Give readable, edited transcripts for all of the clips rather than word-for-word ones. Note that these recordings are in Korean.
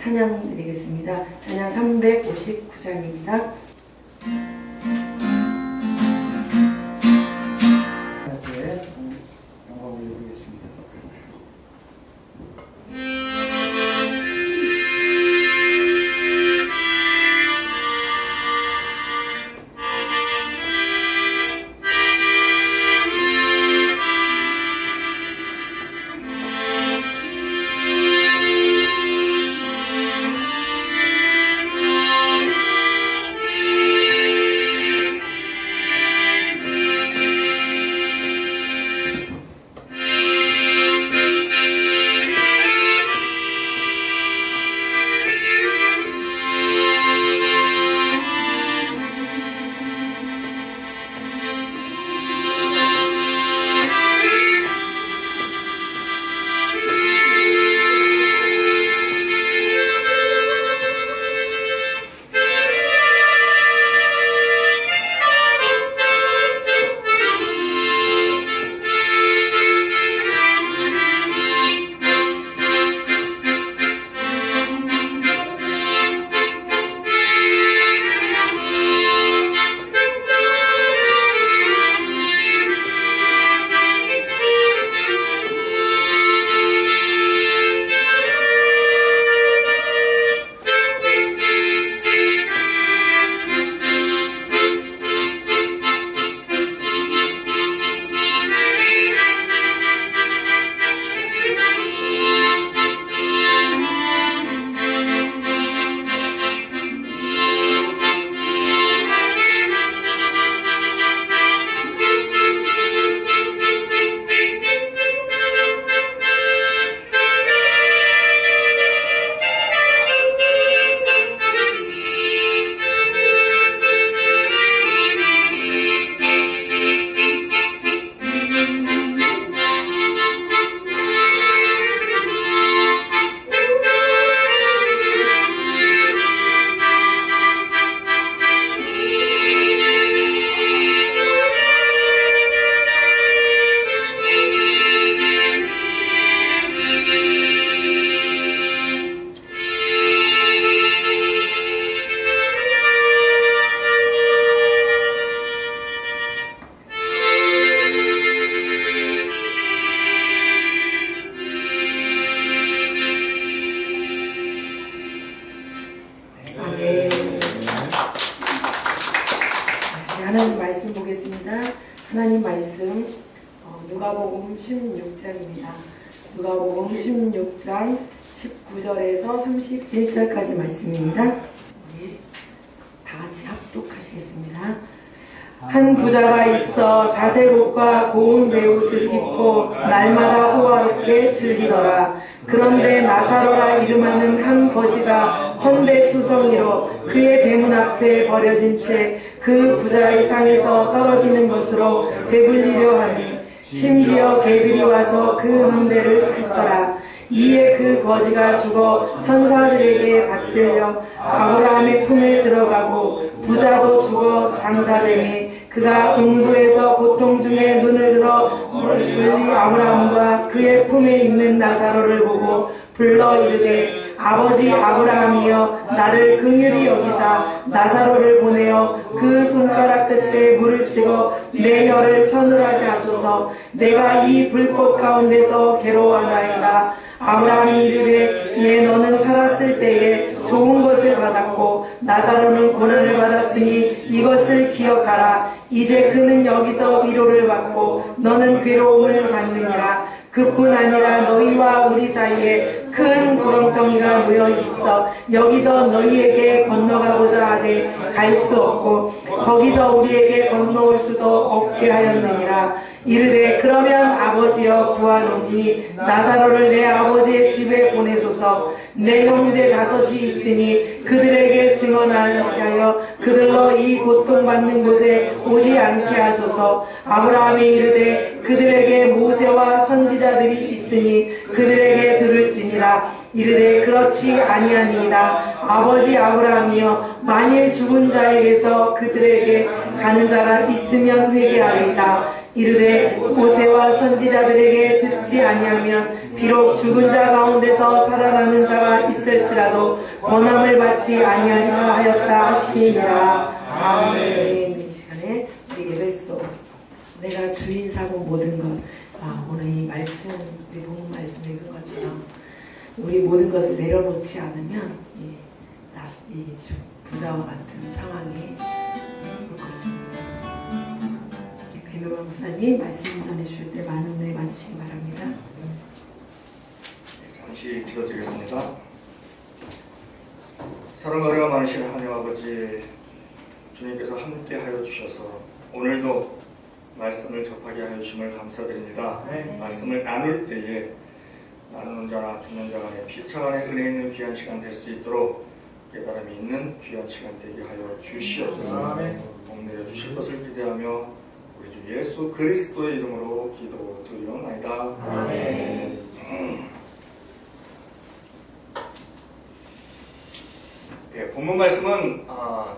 찬양 드리겠습니다. 찬양 359장입니다. 누가복음 16장입니다. 누가복음 16장 19절에서 31절까지 말씀입니다. 우리 다 같이 합독하시겠습니다. 한 부자가 있어 자색옷과 고운 베옷을 입고 날마다 호화롭게 즐기더라. 그런데 나사로라 이름하는 한 거지가 헌데투성이로 그의 대문 앞에 버려진 채 그 부자의 상에서 떨어지는 것으로 배불리려 하니 심지어 개들이 와서 그 헌데를 핥더라. 이에 그 거지가 죽어 천사들에게 받들려 아브라함의 품에 들어가고 부자도 죽어 장사되니 그가 음부에서 고통 중에 눈을 들어 멀리 아브라함과 그의 품에 있는 나사로를 보고 불러 이르되 아버지 아브라함이여 나를 긍휼히 여기사 나사로를 보내어 그 손가락 끝에 물을 찍어 내 혀를 서늘하게 하소서. 내가 이 불꽃 가운데서 괴로워하나이다. 아브라함이 이르되 예 너는 살았을 때에 좋은 것을 받았고 나사로는 고난을 받았으니 이것을 기억하라. 이제 그는 여기서 위로를 받고 너는 괴로움을 받느니라. 그뿐 아니라 너희와 우리 사이에 큰 구렁텅이가 놓여 있어 여기서 너희에게 건너가고자 하되 갈 수 없고 거기서 우리에게 건너올 수도 없게 하였느니라. 이르되 그러면 아버지여 구하노니 나사로를 내 아버지의 집에 보내소서. 내 형제 5이 있으니 그들에게 증언하여 그들로 이 고통받는 곳에 오지 않게 하소서. 아브라함이 이르되 그들에게 모세와 선지자들이 있으니 그들에게 들을지니라. 이르되 그렇지 아니하니이다. 아버지 아브라함이여 만일 죽은 자에게서 그들에게 가는 자가 있으면 회개하리이다. 이르되 모세와 선지자들에게 듣지 아니하면 비록 죽은 자 가운데서 살아나는 자가 있을지라도 권함을 받지 아니하리라 하였다 하시니라. 아멘. 이 시간에 우리 예배소 내가 주인 사고 모든 것 오늘 이 말씀 우리 본문 말씀 읽은 것처럼 우리 모든 것을 내려놓지 않으면 이 부자와 같은 상황이 올 것입니다. 배명환 목사님 말씀 전해주실 때 많은 은혜 받으시기 바랍니다. 잠시 기도드리겠습니다. 사랑 은혜가 많으신 하나님 아버지 주님께서 함께하여 주셔서 오늘도 말씀을 접하게 하여 주심을 감사드립니다. 말씀을 나눌 때에 나누는 자나 듣는 자 간에 피차 간에 은혜 있는 귀한 시간 될 수 있도록 깨달음이 있는 귀한 시간 되게 하여 주시옵소서. 복 내려 주실 것을 기대하며 우리 주 예수 그리스도의 이름으로 기도드리옵나이다. 아멘. 본문 말씀은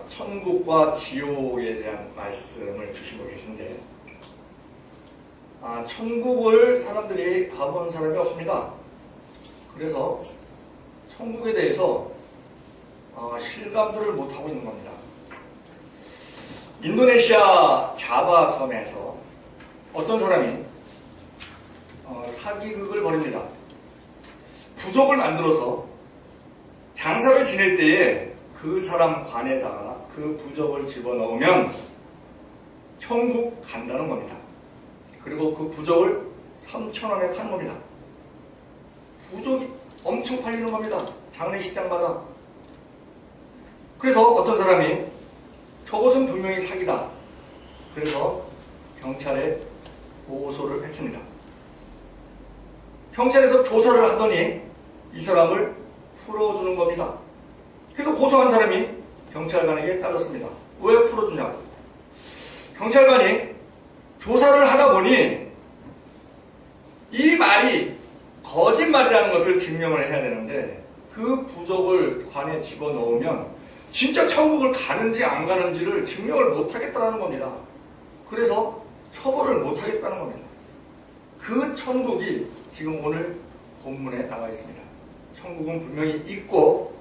천국과 지옥에 대한 말씀을 주시고 계신데 천국을 사람들이 가본 사람이 없습니다. 그래서 천국에 대해서 실감들을 못하고 있는 겁니다. 인도네시아 자바 섬에서 어떤 사람이 사기극을 벌입니다. 부족을 만들어서 장사를 지낼 때에 그 사람 관에다가 그 부적을 집어넣으면 천국 간다는 겁니다. 그리고 그 부적을 3,000원에 파는 겁니다. 부적이 엄청 팔리는 겁니다. 장례식장마다. 그래서 어떤 사람이 저것은 분명히 사기다. 그래서 경찰에 고소를 했습니다. 경찰에서 조사를 하더니 이 사람을 풀어주는 겁니다. 그래서 고소한 사람이 경찰관에게 따졌습니다. 왜 풀어주냐고. 경찰관이 조사를 하다 보니 이 말이 거짓말이라는 것을 증명을 해야 되는데 그 부적을 관에 집어넣으면 진짜 천국을 가는지 안 가는지를 증명을 못하겠다는 겁니다. 그래서 처벌을 못하겠다는 겁니다. 그 천국이 지금 오늘 본문에 나와 있습니다. 천국은 분명히 있고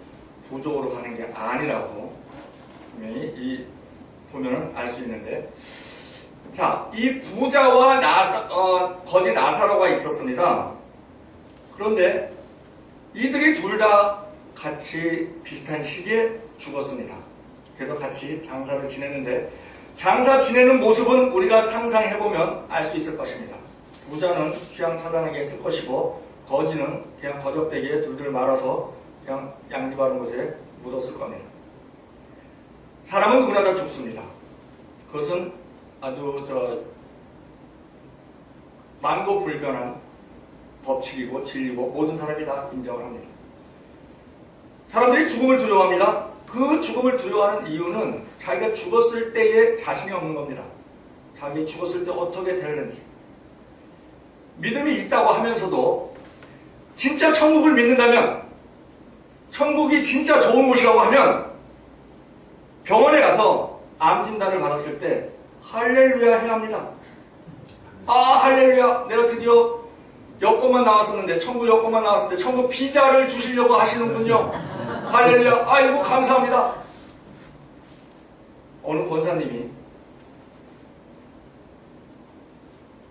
부족으로 가는 게 아니라고 분명히 보면은 알 수 있는데, 자, 이 부자와 거지 나사로가 있었습니다. 그런데 이들이 둘 다 같이 비슷한 시기에 죽었습니다. 그래서 같이 장사를 지냈는데 장사 지내는 모습은 우리가 상상해보면 알 수 있을 것입니다. 부자는 휘황찬란하게 쓸 것이고 거지는 그냥 거적대기에 둘둘 말아서 그냥 양지 바른 곳에 묻었을 겁니다. 사람은 누구나 다 죽습니다. 그것은 아주 만고불변한 법칙이고 진리고 모든 사람이 다 인정을 합니다. 사람들이 죽음을 두려워합니다. 그 죽음을 두려워하는 이유는 자기가 죽었을 때에 자신이 없는 겁니다. 자기 죽었을 때 어떻게 될는지. 믿음이 있다고 하면서도 진짜 천국을 믿는다면, 천국이 진짜 좋은 곳이라고 하면 병원에 가서 암 진단을 받았을 때 할렐루야 해야 합니다. 아, 할렐루야, 내가 드디어 여권만 나왔었는데, 천국 여권만 나왔었는데 천국 비자를 주시려고 하시는군요. 할렐루야, 아이고 감사합니다. 어느 권사님이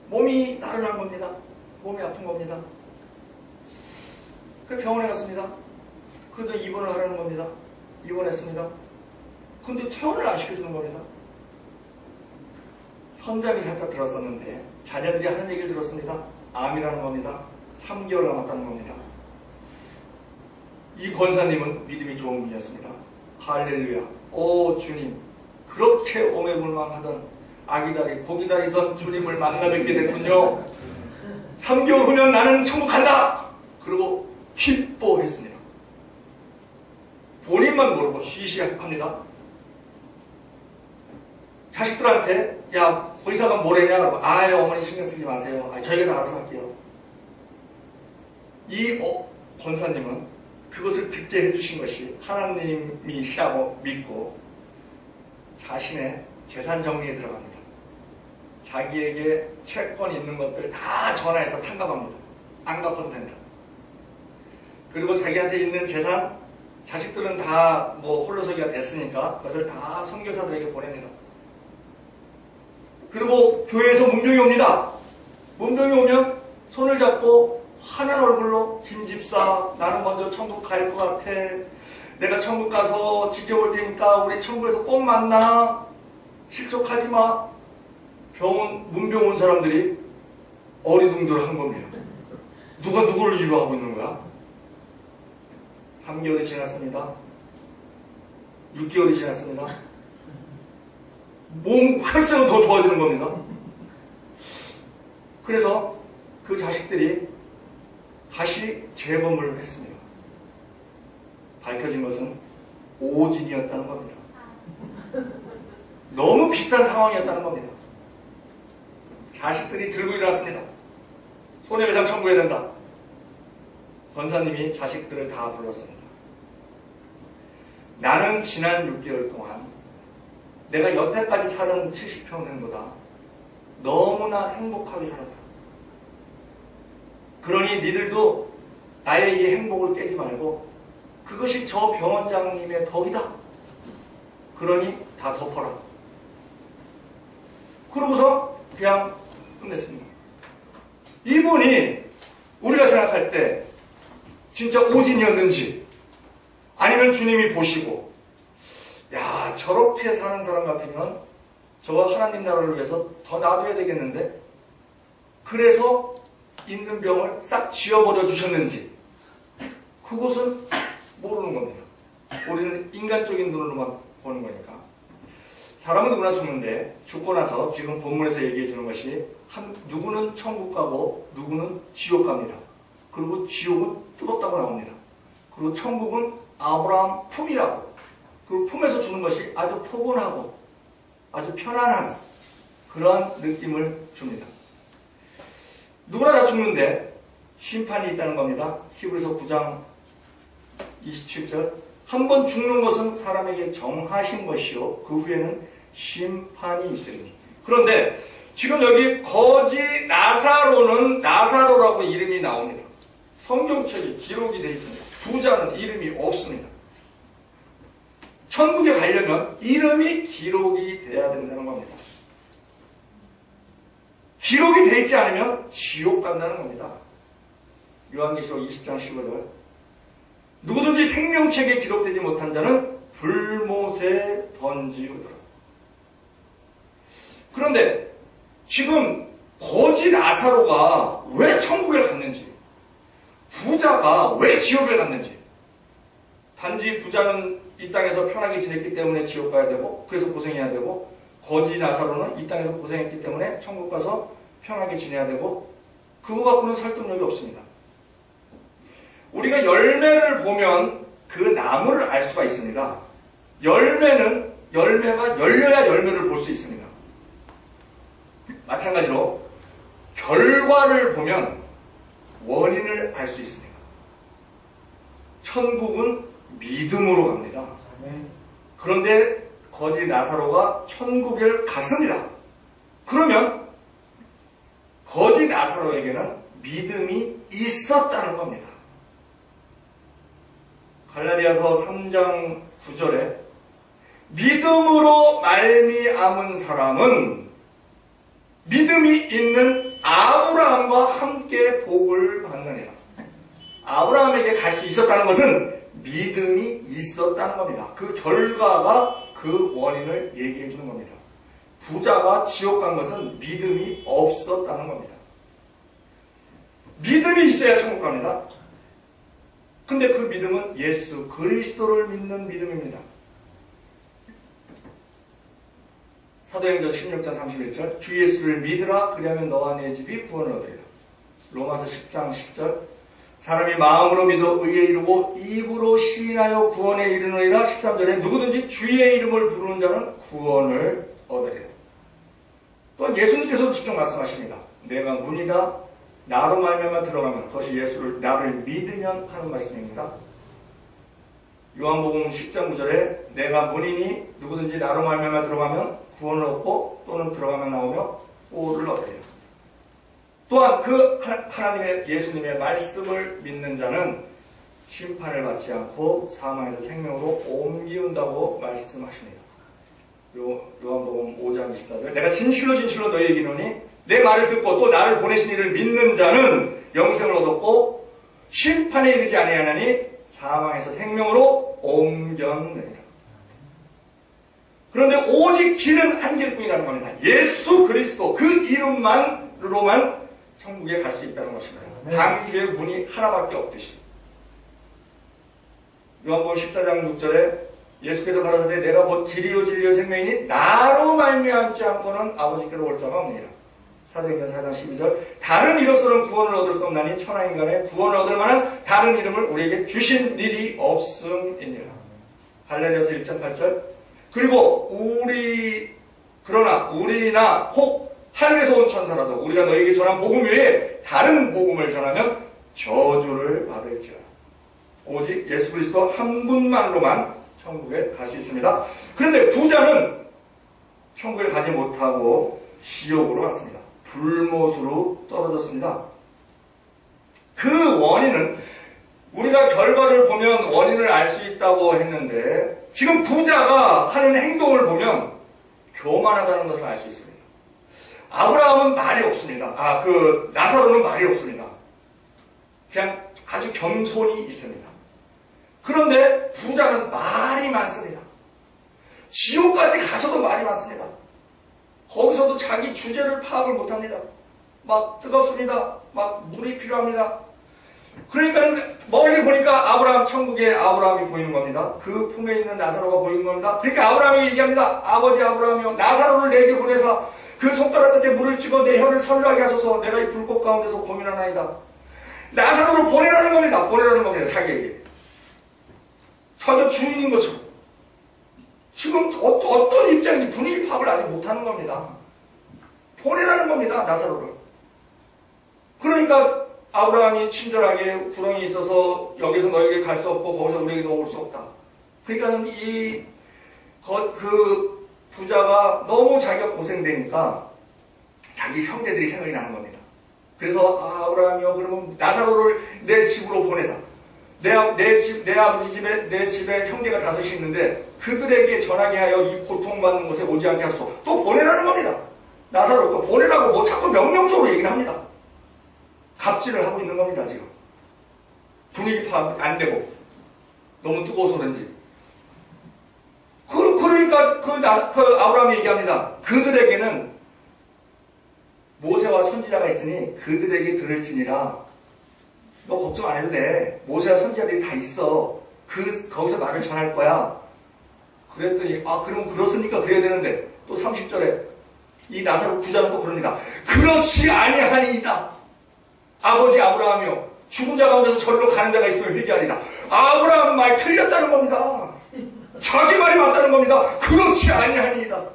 몸이 나른한 겁니다. 몸이 아픈 겁니다. 그 병원에 갔습니다. 그래도 입원을 하라는 겁니다. 입원했습니다. 근데 퇴원을 안 시켜주는 겁니다. 선잠이 살짝 들었었는데 자녀들이 하는 얘기를 들었습니다. 암이라는 겁니다. 3개월 남았다는 겁니다. 이 권사님은 믿음이 좋은 분이었습니다. 할렐루야, 오 주님, 그렇게 오매불망하던 아기다리 고기다리던 주님을 만나 뵙게 됐군요. 3개월 후면 나는 천국 간다. 그리고 기뻐했습니다. 본인만 모르고 시시합니다. 자식들한테 야, 의사가 뭐래냐? 그러면 아유, 어머니 신경 쓰지 마세요. 저희가 다 알아서 할게요. 이 권사님은 그것을 듣게 해주신 것이 하나님이시라고 믿고 자신의 재산 정리에 들어갑니다. 자기에게 채권 있는 것들 다 전화해서 탕감합니다. 안 갚아도 된다. 그리고 자기한테 있는 재산, 자식들은 다 홀로서기가 됐으니까 그것을 다 선교사들에게 보냅니다. 그리고 교회에서 문병이 옵니다. 문병이 오면 손을 잡고 환한 얼굴로 김 집사, 나는 먼저 천국 갈 것 같아. 내가 천국 가서 지켜볼 테니까 우리 천국에서 꼭 만나. 실족하지 마. 문병 온 사람들이 어리둥절한 겁니다. 누가 누구를 위로하고 있는 거야? 3개월이 지났습니다. 6개월이 지났습니다. 몸 혈색은 더 좋아지는 겁니다. 그래서 그 자식들이 다시 재검을 했습니다. 밝혀진 것은 오진이었다는 겁니다. 너무 비슷한 상황이었다는 겁니다. 자식들이 들고 일어났습니다. 손해배상 청구해야 된다. 권사님이 자식들을 다 불렀습니다. 나는 지난 6개월 동안 내가 여태까지 살은 70평생보다 너무나 행복하게 살았다. 그러니 니들도 나의 이 행복을 깨지 말고 그것이 저 병원장님의 덕이다. 그러니 다 덮어라. 그러고서 그냥 끝냈습니다. 이분이 우리가 생각할 때 진짜 오진이었는지 아니면 주님이 보시고 야, 저렇게 사는 사람 같으면 저거 하나님 나라를 위해서 더 놔둬야 되겠는데 그래서 있는 병을 싹 지워버려 주셨는지 그것은 모르는 겁니다. 우리는 인간적인 눈으로만 보는 거니까. 사람은 누구나 죽는데 죽고 나서 지금 본문에서 얘기해 주는 것이 누구는 천국 가고 누구는 지옥 갑니다. 그리고 지옥은 뜨겁다고 나옵니다. 그리고 천국은 아브라함 품이라고, 그 품에서 주는 것이 아주 포근하고 아주 편안한 그러한 느낌을 줍니다. 누구나 다 죽는데 심판이 있다는 겁니다. 히브리서 9장 27절 한 번 죽는 것은 사람에게 정하신 것이요 그 후에는 심판이 있으리니. 그런데 지금 여기 거지 나사로는 나사로라고 이름이 나옵니다. 성경책에 기록이 되어 있습니다. 부자는 이름이 없습니다. 천국에 가려면 이름이 기록이 돼야 된다는 겁니다. 기록이 되어 있지 않으면 지옥 간다는 겁니다. 요한계시록 20장 15절 누구든지 생명책에 기록되지 못한 자는 불못에 던지우더라. 그런데 지금 거지 나사로가 왜 천국에 갔는지, 부자가 왜 지옥에 갔는지, 단지 부자는 이 땅에서 편하게 지냈기 때문에 지옥 가야 되고 그래서 고생해야 되고, 거지 나사로는 이 땅에서 고생했기 때문에 천국 가서 편하게 지내야 되고, 그거 갖고는 설득력이 없습니다. 우리가 열매를 보면 그 나무를 알 수가 있습니다. 열매가 열려야 열매를 볼 수 있습니다. 마찬가지로 결과를 보면 원인을 알 수 있습니다. 천국은 믿음으로 갑니다. 그런데 거지 나사로가 천국에 갔습니다. 그러면 거지 나사로에게는 믿음이 있었다는 겁니다. 갈라디아서 3장 9절에 믿음으로 말미암은 사람은 믿음이 있는 아브라함과 함께 복을 받느니라. 아브라함에게 갈 수 있었다는 것은 믿음이 있었다는 겁니다. 그 결과가 그 원인을 얘기해 주는 겁니다. 부자가 지옥 간 것은 믿음이 없었다는 겁니다. 믿음이 있어야 천국 갑니다. 근데 그 믿음은 예수 그리스도를 믿는 믿음입니다. 사도행전 16장 31절 주 예수를 믿으라 그리하면 너와 내 집이 구원을 얻으리라. 로마서 10장 10절 사람이 마음으로 믿어 의에 이르고 입으로 시인하여 구원에 이르느니라. 13절에 누구든지 주의 이름을 부르는 자는 구원을 얻으리라. 또 예수님께서도 직접 말씀하십니다. 내가 문이다. 나로 말미암아 들어가면 그것이 예수를 나를 믿으면 하는 말씀입니다. 요한복음 10장 9절에 내가 문이니 누구든지 나로 말미암아 들어가면 구원을 얻고 또는 들어가면 나오며 꼴을 얻으리라. 또한 그 하나님의 예수님의 말씀을 믿는 자는 심판을 받지 않고 사망에서 생명으로 옮기운다고 말씀하십니다. 요한복음 5장 24절 내가 진실로 진실로 너희에게 이르노니 내 말을 듣고 또 나를 보내신 이를 믿는 자는 영생을 얻었고 심판에 이르지 아니하나니 사망에서 생명으로 옮겼느니라. 그런데 오직 길은 한 길뿐이라는 겁니다. 예수 그리스도 그 이름만으로만 천국에 갈 수 있다는 것입니다. 방주의 문이 하나밖에 없듯이. 요한복음 14장 6절에 예수께서 가라사대 내가 곧 길이요 진리요 생명이니 나로 말미암지 않고는 아버지께로 올 자가 없느니라. 사도행전 4장 12절 다른 이로서는 구원을 얻을 수 없나니 천하인간의 구원을 얻을 만한 다른 이름을 우리에게 주신 일이 없음이니라. 갈라디아서 1장 8절 그리고 그러나 우리나 혹 하늘에서 온 천사라도 우리가 너에게 전한 복음 외에 다른 복음을 전하면 저주를 받을지어다. 오직 예수 그리스도 한 분만으로만 천국에 갈 수 있습니다. 그런데 부자는 천국에 가지 못하고 지옥으로 갔습니다. 불못으로 떨어졌습니다. 그 원인은 우리가 결과를 보면 원인을 알 수 있다고 했는데 지금 부자가 하는 행동을 보면 교만하다는 것을 알 수 있습니다. 아브라함은 말이 없습니다. 나사로는 말이 없습니다. 그냥 아주 겸손이 있습니다. 그런데 부자는 말이 많습니다. 지옥까지 가서도 말이 많습니다. 거기서도 자기 주제를 파악을 못합니다. 막 뜨겁습니다. 막 물이 필요합니다. 그러니까 멀리 보니까 아브라함 천국에 아브라함이 보이는 겁니다. 그 품에 있는 나사로가 보이는 겁니다. 그러니까 아브라함이 얘기합니다. 아버지 아브라함이여 나사로를 내게 보내서 그 손가락 끝에 물을 찍어 내 혀를 설하게 하소서. 내가 이 불꽃 가운데서 고민하나이다. 나사로를 보내라는 겁니다. 보내라는 겁니다. 자기에게. 자기가 주인인 것처럼. 지금 어떤 입장인지 분위기 파악을 아직 못하는 겁니다. 보내라는 겁니다. 나사로를. 그러니까 아브라함이 친절하게 구렁이 있어서 여기서 너에게 갈 수 없고 거기서 우리에게도 올 수 없다. 그러니까 그 부자가 너무 자기가 고생되니까 자기 형제들이 생각이 나는 겁니다. 그래서 아브라함이요 그러면 나사로를 내 집으로 보내자. 내 아버지 집에 내 집에 형제가 5이 있는데 그들에게 전하게 하여 이 고통받는 곳에 오지 않게 하소서. 또 보내라는 겁니다. 나사로 또 보내라고 뭐 자꾸 명령적으로 얘기를 합니다. 갑질을 하고 있는 겁니다. 지금 분위기 파악 안 되고 너무 뜨거워서 그런지. 그러니까 그 아브라함이 얘기합니다. 그들에게는 모세와 선지자가 있으니 그들에게 들을지니라. 너 걱정 안 해도 돼. 모세와 선지자들이 다 있어. 거기서 말을 전할 거야. 그랬더니 그럼 그렇습니까? 그래야 되는데 또 30절에 이 나사로 부자는 또 그럽니다. 그렇지 아니하니이다. 아버지 아브라함이요 죽은 자 가운데서 저리로 가는 자가 있으면 회개하리라. 아브라함 말 틀렸다는 겁니다. 자기 말이 맞다는 겁니다. 그렇지 아니하니이다.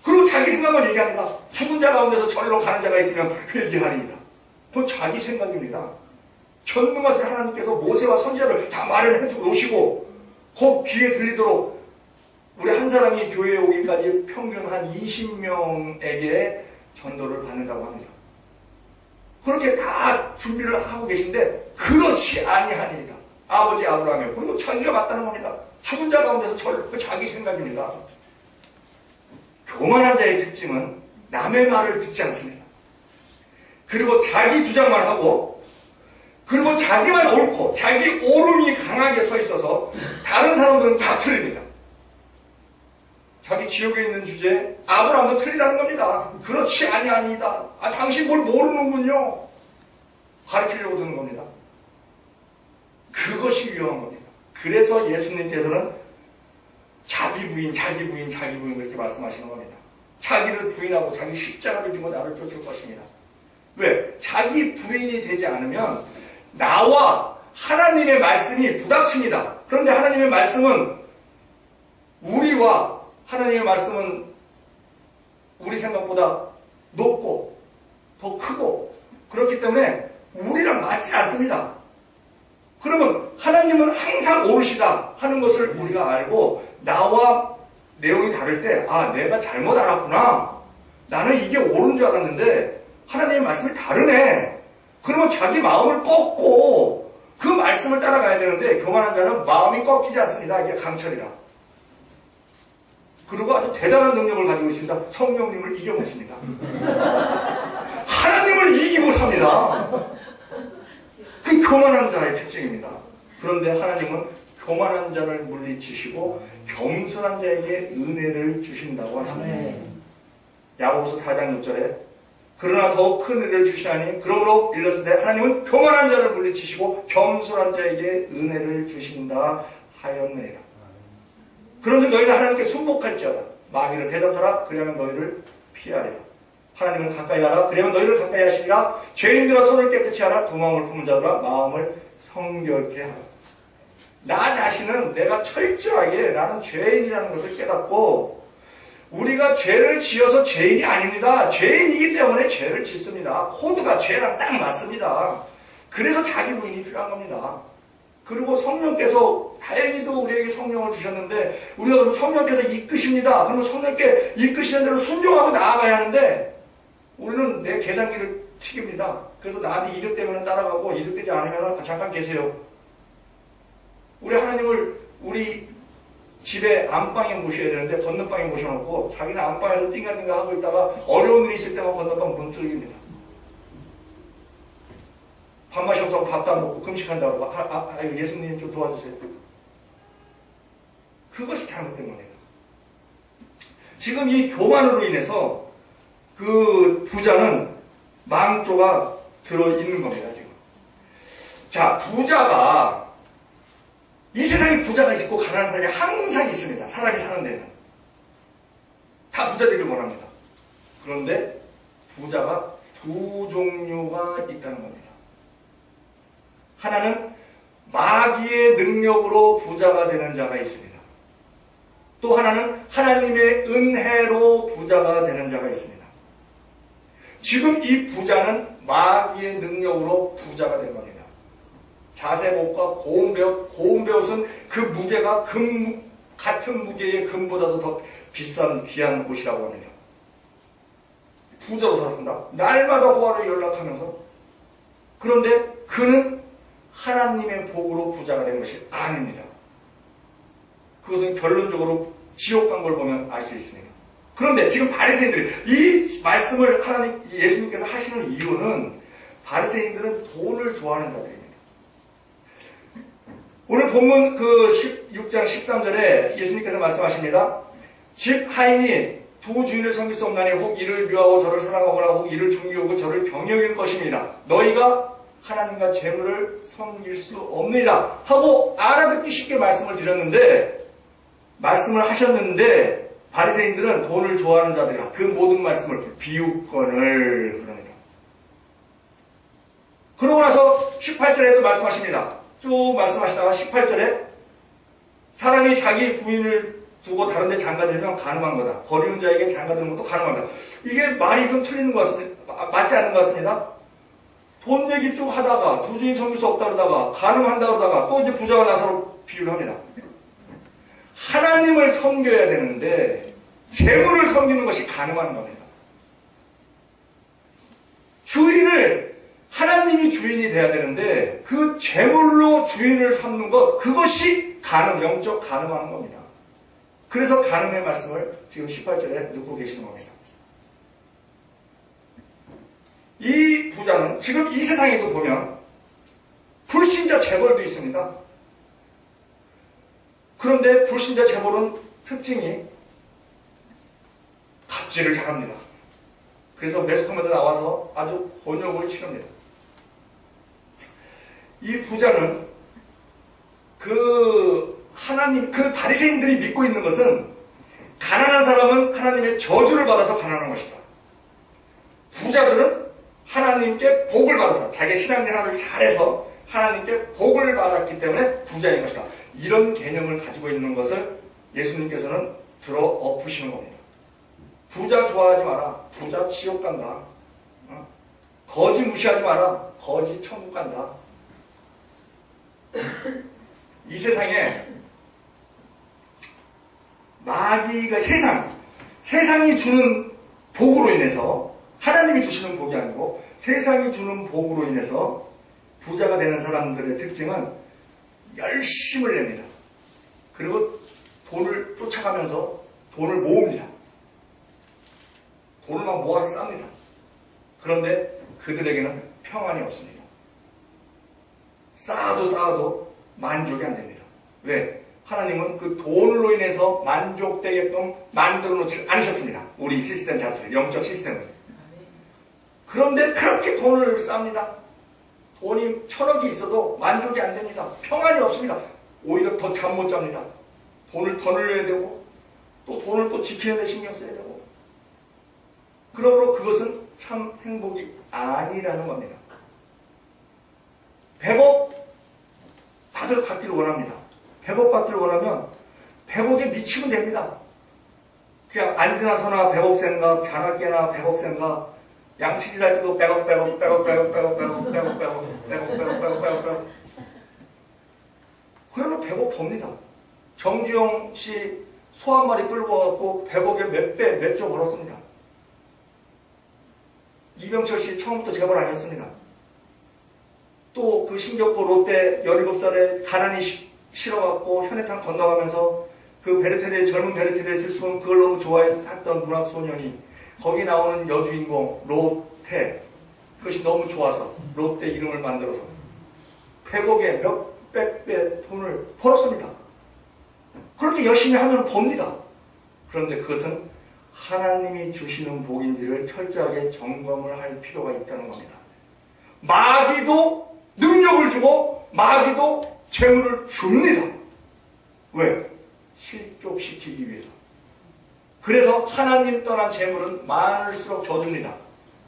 그리고 자기 생각만 얘기합니다. 죽은 자 가운데서 저리로 가는 자가 있으면 회개하리이다. 그건 자기 생각입니다. 전능하신 하나님께서 모세와 선지자를 다 말을 해놓으시고 그 귀에 들리도록 우리 한 사람이 교회에 오기까지 평균 한 20명에게 전도를 받는다고 합니다. 그렇게 다 준비를 하고 계신데 그렇지 아니하니이다. 아버지 아브라함이요. 그리고 자기가 맞다는 겁니다. 죽은 자 가운데서 그 자기 생각입니다. 교만한 자의 특징은 남의 말을 듣지 않습니다. 그리고 자기 주장만 하고 그리고 자기만 옳고 자기 옳음이 강하게 서 있어서 다른 사람들은 다 틀립니다. 자기 지역에 있는 주제에 아브라함도 틀리다는 겁니다. 그렇지 아니하니이다. 당신 뭘 모르는군요. 가르치려고 드는 겁니다. 그것이 위험한 겁니다. 그래서 예수님께서는 자기 부인 그렇게 말씀하시는 겁니다. 자기를 부인하고 자기 십자가를 지고 나를 쫓을 것입니다. 왜? 자기 부인이 되지 않으면 나와 하나님의 말씀이 부닥칩니다. 그런데 하나님의 말씀은 우리와 하나님의 말씀은 우리 생각보다 높고 더 크고 그렇기 때문에 우리랑 맞지 않습니다. 그러면 하나님은 항상 옳으시다 하는 것을 우리가 알고 나와 내용이 다를 때 내가 잘못 알았구나. 나는 이게 옳은 줄 알았는데 하나님의 말씀이 다르네. 그러면 자기 마음을 꺾고 그 말씀을 따라가야 되는데 교만한 자는 마음이 꺾이지 않습니다. 이게 강철이라. 그리고 아주 대단한 능력을 가지고 있습니다. 성령님을 이겨먹습니다. 하나님을 이기고 삽니다. 그 교만한 자의 특징입니다. 그런데 하나님은 교만한 자를 물리치시고 겸손한 자에게 은혜를 주신다고 하십니다. 야고보서 4장 6절에 그러나 더 큰 은혜를 주시나니 그러므로 일렀을 때 하나님은 교만한 자를 물리치시고 겸손한 자에게 은혜를 주신다 하였느니라. 그런즉 너희는 하나님께 순복할지어다. 마귀를 대적하라. 그리하면 너희를 피하리라. 하나님을 가까이 하라. 그리하면 너희를 가까이 하시리라. 죄인들아 손을 깨끗이 하라. 두 마음을 품은 자들아 마음을 성결케 하라. 나 자신은 내가 철저하게 나는 죄인이라는 것을 깨닫고 우리가 죄를 지어서 죄인이 아닙니다. 죄인이기 때문에 죄를 짓습니다. 코드가 죄랑 딱 맞습니다. 그래서 자기 부인이 필요한 겁니다. 그리고 성령께서 다행히도 우리에게 성령을 주셨는데 우리가 그럼 성령께서 이끄십니다. 그러면 성령께 이끄시는 대로 순종하고 나아가야 하는데 우리는 내 계산기를 튀깁니다. 그래서 나한테 이득되면 따라가고 이득되지 않으면 잠깐 계세요. 우리 하나님을 우리 집에 안방에 모셔야 되는데 건너방에 모셔놓고 자기는 안방에서 띵가띵가 하고 있다가 어려운 일이 있을 때만 건너방 문 뚫립니다. 밥맛이 없어서 밥도 안 먹고 금식한다고 예수님 좀 도와주세요. 그것이 잘못된 겁니다. 지금 이 교만으로 인해서 그 부자는 망조가 들어있는 겁니다. 지금. 자, 부자가 이 세상에 부자가 있고 가난한 사람이 항상 있습니다. 사람이 사는 데는. 다 부자 되길 원합니다. 그런데 부자가 두 종류가 있다는 겁니다. 하나는 마귀의 능력으로 부자가 되는 자가 있습니다. 또 하나는 하나님의 은혜로 부자가 되는 자가 있습니다. 지금 이 부자는 마귀의 능력으로 부자가 된 겁니다. 자세옷과 고운 베옷은 그 무게가 같은 무게의 금보다도 더 비싼 귀한 옷이라고 합니다. 부자로 살았습니다. 날마다 호화를 연락하면서. 그런데 그는 하나님의 복으로 부자가 된 것이 아닙니다. 그것은 결론적으로 지옥 간 걸 보면 알 수 있습니다. 그런데 지금 바리새인들이 이 말씀을 예수님께서 하시는 이유는 바리새인들은 돈을 좋아하는 자들입니다. 오늘 본문 그 16장 13절에 예수님께서 말씀하십니다. 집 하인이 두 주인을 섬길 수 없나니 혹 이를 미워하고 저를 사랑하거나 혹 이를 중요하고 저를 병역일 것입니다. 너희가 하나님과 재물을 섬길 수 없느니라 하고 알아듣기 쉽게 말씀을 드렸는데, 말씀을 하셨는데 바리새인들은 돈을 좋아하는 자들이라 그 모든 말씀을 비웃건을 그럽니다. 그러고 나서 18절에도 말씀하십니다. 쭉 말씀하시다가 18절에 사람이 자기 부인을 두고 다른 데 장가들면 가늠한 거다. 버리는 자에게 장가드는 것도 가늠하다. 이게 말이 좀 틀리는 것 같습니다. 맞지 않는 것 같습니다. 돈 얘기 쭉 하다가 두 주인 섬길 수 없다 그러다가 가늠한다 그러다가 또 이제 부자가 나사로 비유를 합니다. 하나님을 섬겨야 되는데 재물을 섬기는 것이 가능한 겁니다. 주인을, 하나님이 주인이 돼야 되는데 그 재물로 주인을 삼는 것, 그것이 영적 가늠하는 겁니다. 그래서 가늠의 말씀을 지금 18절에 넣고 계시는 겁니다. 이 부자는 지금 이 세상에도 보면 불신자 재벌도 있습니다. 그런데 불신자 재벌은 특징이 갑질을 잘합니다. 그래서 매스컴에도 나와서 아주 곤욕을 치릅니다. 이 부자는 그 바리새인들이 믿고 있는 것은 가난한 사람은 하나님의 저주를 받아서 가난한 것이다. 부자들은 하나님께 복을 받아서 자기 신앙생활을 잘해서 하나님께 복을 받았기 때문에 부자인 것이다. 이런 개념을 가지고 있는 것을 예수님께서는 들어 엎으시는 겁니다. 부자 좋아하지 마라. 부자 지옥 간다. 거지 무시하지 마라. 거지 천국 간다. 이 세상에 마귀가 세상이 주는 복으로 인해서, 하나님이 주시는 복이 아니고 세상이 주는 복으로 인해서 부자가 되는 사람들의 특징은 열심을 냅니다. 그리고 돈을 쫓아가면서 돈을 모읍니다. 돈을 막 모아서 쌉니다. 그런데 그들에게는 평안이 없습니다. 쌓아도 만족이 안 됩니다. 왜? 하나님은 그 돈으로 인해서 만족되게끔 만들어 놓지 않으셨습니다. 우리 시스템 자체를, 영적 시스템을. 그런데 그렇게 돈을 쌉니다. 돈이 1000억이 있어도 만족이 안 됩니다. 평안이 없습니다. 오히려 더 잠 못 잡니다. 돈을 더 늘려야 되고, 또 돈을 또 지키는 데 신경 써야 되고. 그러므로 그것은 참 행복이 아니라는 겁니다. 100억 다들 갖기를 원합니다. 100억 받기를 원하면 100억에 미치면 됩니다. 그냥 앉으나 서나 100억 생각, 자나깨나 100억 생각, 양치질 할 때도 100억. 그러면 100억 법니다. 정주영 씨 소 한 마리 끌고 와갖고 100억에 몇 조 벌었습니다. 이병철 씨 처음부터 재벌 아니었습니다. 또 그 신격호 롯데 17살에 가난이 싫어갖고 현해탄 건너가면서 그 베르테르의 젊은 베르테르의 슬픔, 그걸 너무 좋아했던 문학소년이 거기 나오는 여주인공 롯데, 그것이 너무 좋아서 롯데 이름을 만들어서 100억에 몇백 배 돈을 벌었습니다. 그렇게 열심히 하면 법니다. 그런데 그것은 하나님이 주시는 복인지를 철저하게 점검을 할 필요가 있다는 겁니다. 마귀도 능력을 주고 마귀도 재물을 줍니다. 왜? 실족시키기 위해서. 그래서 하나님 떠난 재물은 많을수록 저줍니다.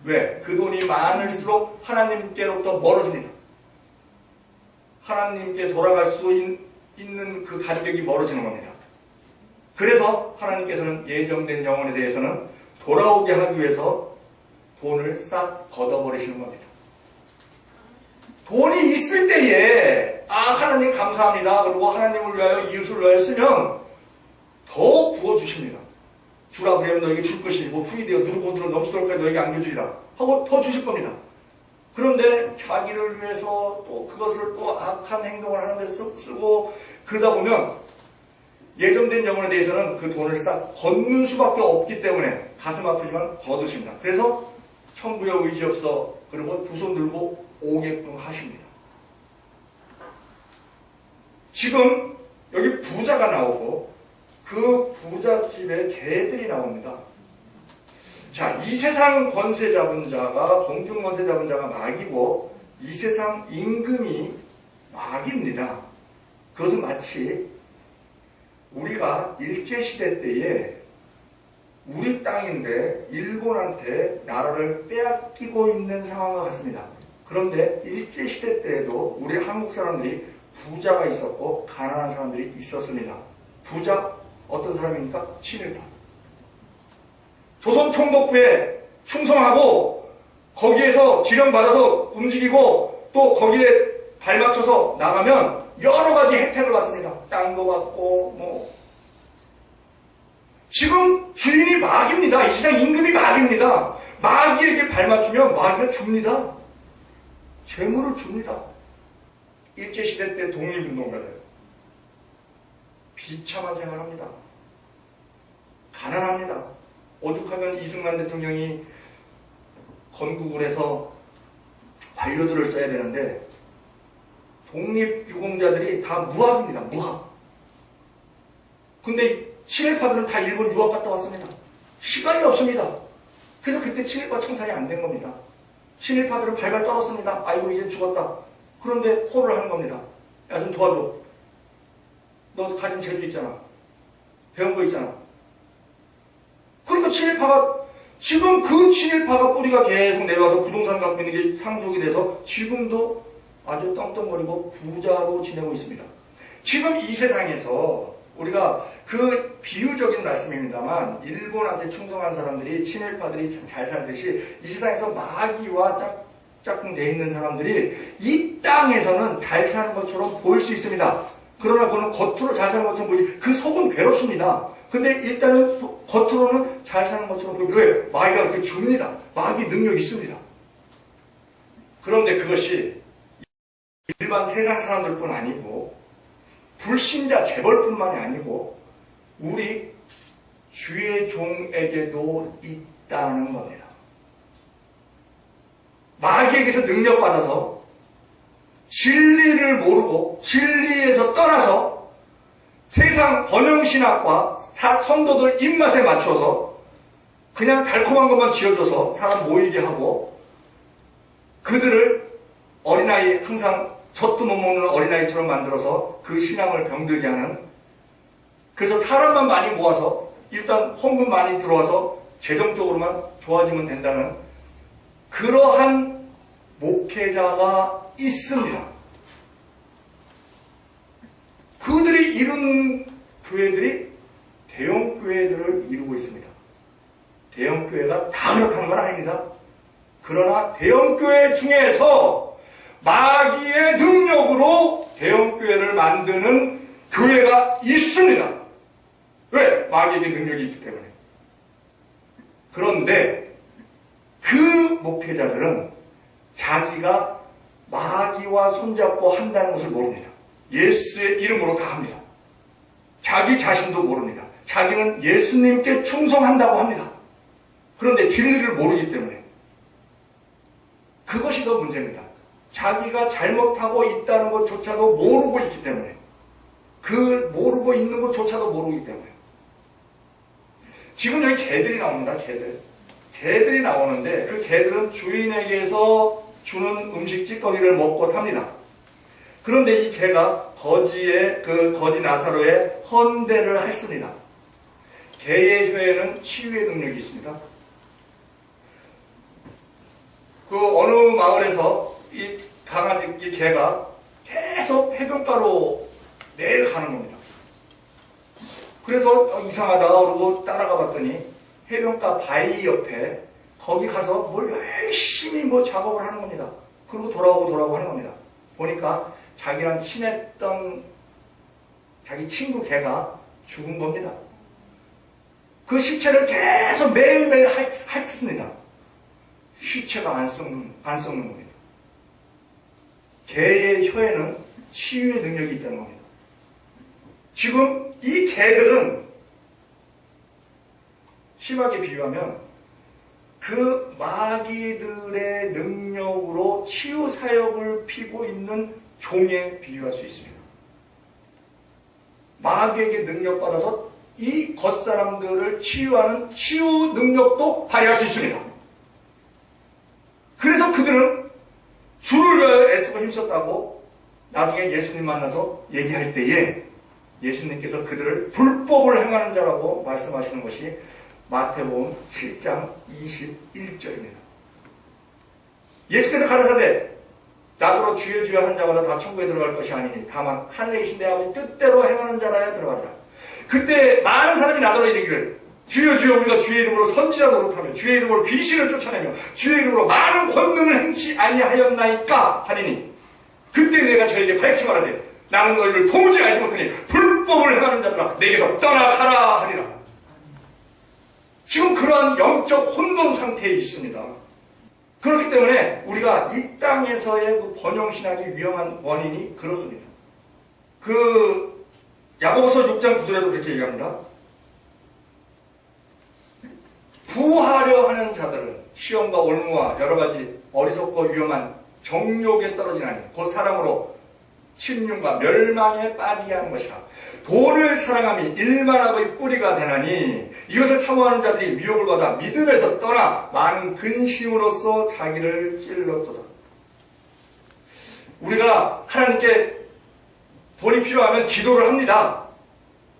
왜? 그 돈이 많을수록 하나님께로부터 멀어집니다. 하나님께 돌아갈 수 있는 그 간격이 멀어지는 겁니다. 그래서 하나님께서는 예정된 영혼에 대해서는 돌아오게 하기 위해서 돈을 싹 걷어버리시는 겁니다. 돈이 있을 때에 하나님 감사합니다. 그리고 하나님을 위하여 이웃을 위하여 쓰면 더 부어주십니다. 주라 그러면 너에게 줄 것이고 후이 되어 누르고 넘치도록까지 너에게 안겨주리라 하고 더 주실 겁니다. 그런데 자기를 위해서 또 그것을 또 악한 행동을 하는 데 쓰고 그러다 보면 예정된 영혼에 대해서는 그 돈을 싹 걷는 수밖에 없기 때문에 가슴 아프지만 거두십니다. 그래서 천부에 의지 없어 그리고 두 손 들고 오게끔 하십니다. 지금 여기 부자가 나오고 그 부잣집에 개들이 나옵니다. 자, 이 세상 권세 잡은 자가, 공중 권세 잡은 자가 마귀고, 이 세상 임금이 마귀입니다. 그것은 마치 우리가 일제시대 때에 우리 땅인데 일본한테 나라를 빼앗기고 있는 상황과 같습니다. 그런데 일제시대 때에도 우리 한국 사람들이 부자가 있었고 가난한 사람들이 있었습니다. 부자 어떤 사람입니까? 친일파. 조선 총독부에 충성하고 거기에서 지령받아서 움직이고 또 거기에 발맞춰서 나가면 여러 가지 혜택을 받습니다. 땅도 받고 뭐. 지금 주인이 마귀입니다. 이 세상 임금이 마귀입니다. 마귀에게 발맞추면 마귀가 줍니다. 재물을 줍니다. 일제시대 때 독립운동가들 비참한 생활합니다. 가난합니다. 오죽하면 이승만 대통령이 건국을 해서 관료들을 써야 되는데 독립유공자들이 다 무학입니다. 무학. 근데 친일파들은 다 일본 유학 갔다 왔습니다. 시간이 없습니다. 그래서 그때 친일파 청산이 안 된 겁니다. 친일파들은 발발 떨었습니다. 아이고 이제 죽었다. 그런데 콜을 하는 겁니다. 야 좀 도와줘. 너 가진 재주 있잖아. 배운 거 있잖아. 그러니까 친일파가 지금 그 친일파가 뿌리가 계속 내려와서 부동산 갖고 있는 게 상속이 돼서 지금도 아주 떵떵거리고 부자로 지내고 있습니다. 지금 이 세상에서 우리가 그 비유적인 말씀입니다만 일본한테 충성한 사람들이 친일파들이 잘 살듯이 이 세상에서 마귀와 짝꿍되어 있는 사람들이 이 땅에서는 잘 사는 것처럼 보일 수 있습니다. 그러나 그는 겉으로 잘 사는 것처럼 보이지 그 속은 괴롭습니다. 근데 일단은 겉으로는 잘 사는 것처럼 보이고 왜? 마귀가 그렇게 줍니다. 마귀 능력이 있습니다. 그런데 그것이 일반 세상 사람들뿐 아니고 불신자 재벌뿐만이 아니고 우리 주의 종에게도 있다는 겁니다. 마귀에게서 능력받아서 진리를 모르고 진리에서 떠나서 세상 번영신학과 성도들 입맛에 맞춰서 그냥 달콤한 것만 지어줘서 사람 모이게 하고 그들을 어린아이 항상 젖도 못 먹는 어린아이처럼 만들어서 그 신앙을 병들게 하는 그래서 사람만 많이 모아서 일단 헌금 많이 들어와서 재정적으로만 좋아지면 된다는 그러한 목회자가 있습니다. 그들이 이룬 교회들이 대형 교회들을 이루고 있습니다. 대형 교회가 다 그렇다는 건 아닙니다. 그러나 대형 교회 중에서 마귀의 능력으로 대형 교회를 만드는 교회가 있습니다. 왜? 마귀에게 능력이 있기 때문에. 그런데 그 목회자들은 자기가 마귀와 손잡고 한다는 것을 모릅니다. 예수의 이름으로 다 합니다. 자기 자신도 모릅니다. 자기는 예수님께 충성한다고 합니다. 그런데 진리를 모르기 때문에 그것이 더 문제입니다. 자기가 잘못하고 있다는 것조차도 모르고 있기 때문에 그 모르고 있는 것조차도 모르기 때문에 지금 여기 개들이 나옵니다. 개들이 나오는데 그 개들은 주인에게서 주는 음식 찌꺼기를 먹고 삽니다. 그런데 이 개가 거지 나사로의 헌대를 했습니다. 개의 혀에는 치유의 능력이 있습니다. 그 어느 마을에서 이 개가 계속 해변가로 매일 가는 겁니다. 그래서 이상하다 그러고 따라가 봤더니 해변가 바위 옆에 거기 가서 뭘 열심히 작업을 하는 겁니다. 그리고 돌아오고 하는 겁니다. 보니까 자기랑 친했던 자기 친구 개가 죽은 겁니다. 그 시체를 계속 매일매일 핥습니다. 시체가 안 썩는 겁니다. 개의 혀에는 치유의 능력이 있다는 겁니다. 지금 이 개들은 심하게 비유하면 그 마귀들의 능력으로 치유 사역을 피고 있는 종에 비유할 수 있습니다. 마귀에게 능력받아서 이 겉사람들을 치유하는 치유 능력도 발휘할 수 있습니다. 그래서 그들은 주를 위하여 애쓰고 힘썼다고 나중에 예수님 만나서 얘기할 때에 예수님께서 그들을 불법을 행하는 자라고 말씀하시는 것이 마태복음 7장 21절입니다. 예수께서 가라사대 나더러 주여 주여 하는 자마다 다 천국에 들어갈 것이 아니니 다만 하늘에 계신 내 아버지 뜻대로 행하는 자라야 들어가리라. 그때 많은 사람이 나더러 이르기를 주여 주여 우리가 주의 이름으로 선지자 노릇하며 주의 이름으로 귀신을 쫓아내며 주의 이름으로 많은 권능을 행치 아니하였나이까 하리니 그때 내가 저에게 밝히 말하되 나는 너희를 도무지 알지 못하니 불법을 행하는 자들아 내게서 떠나가라 하리라. 지금 그러한 영적 혼돈 상태에 있습니다. 그렇기 때문에 우리가 이 땅에서의 그 번영신학이 위험한 원인이 그렇습니다. 그 야고보서 6장 9절에도 그렇게 얘기합니다. 부하려 하는 자들은 시험과 올무와 여러 가지 어리석고 위험한 정욕에 떨어지나니 곧 사람으로 침륜과 멸망에 빠지게 하는 것이라. 돈을 사랑함이 일만하고의 뿌리가 되나니 이것을 사모하는 자들이 미혹을 받아 믿음에서 떠나 많은 근심으로써 자기를 찔렀도다. 우리가 하나님께 돈이 필요하면 기도를 합니다.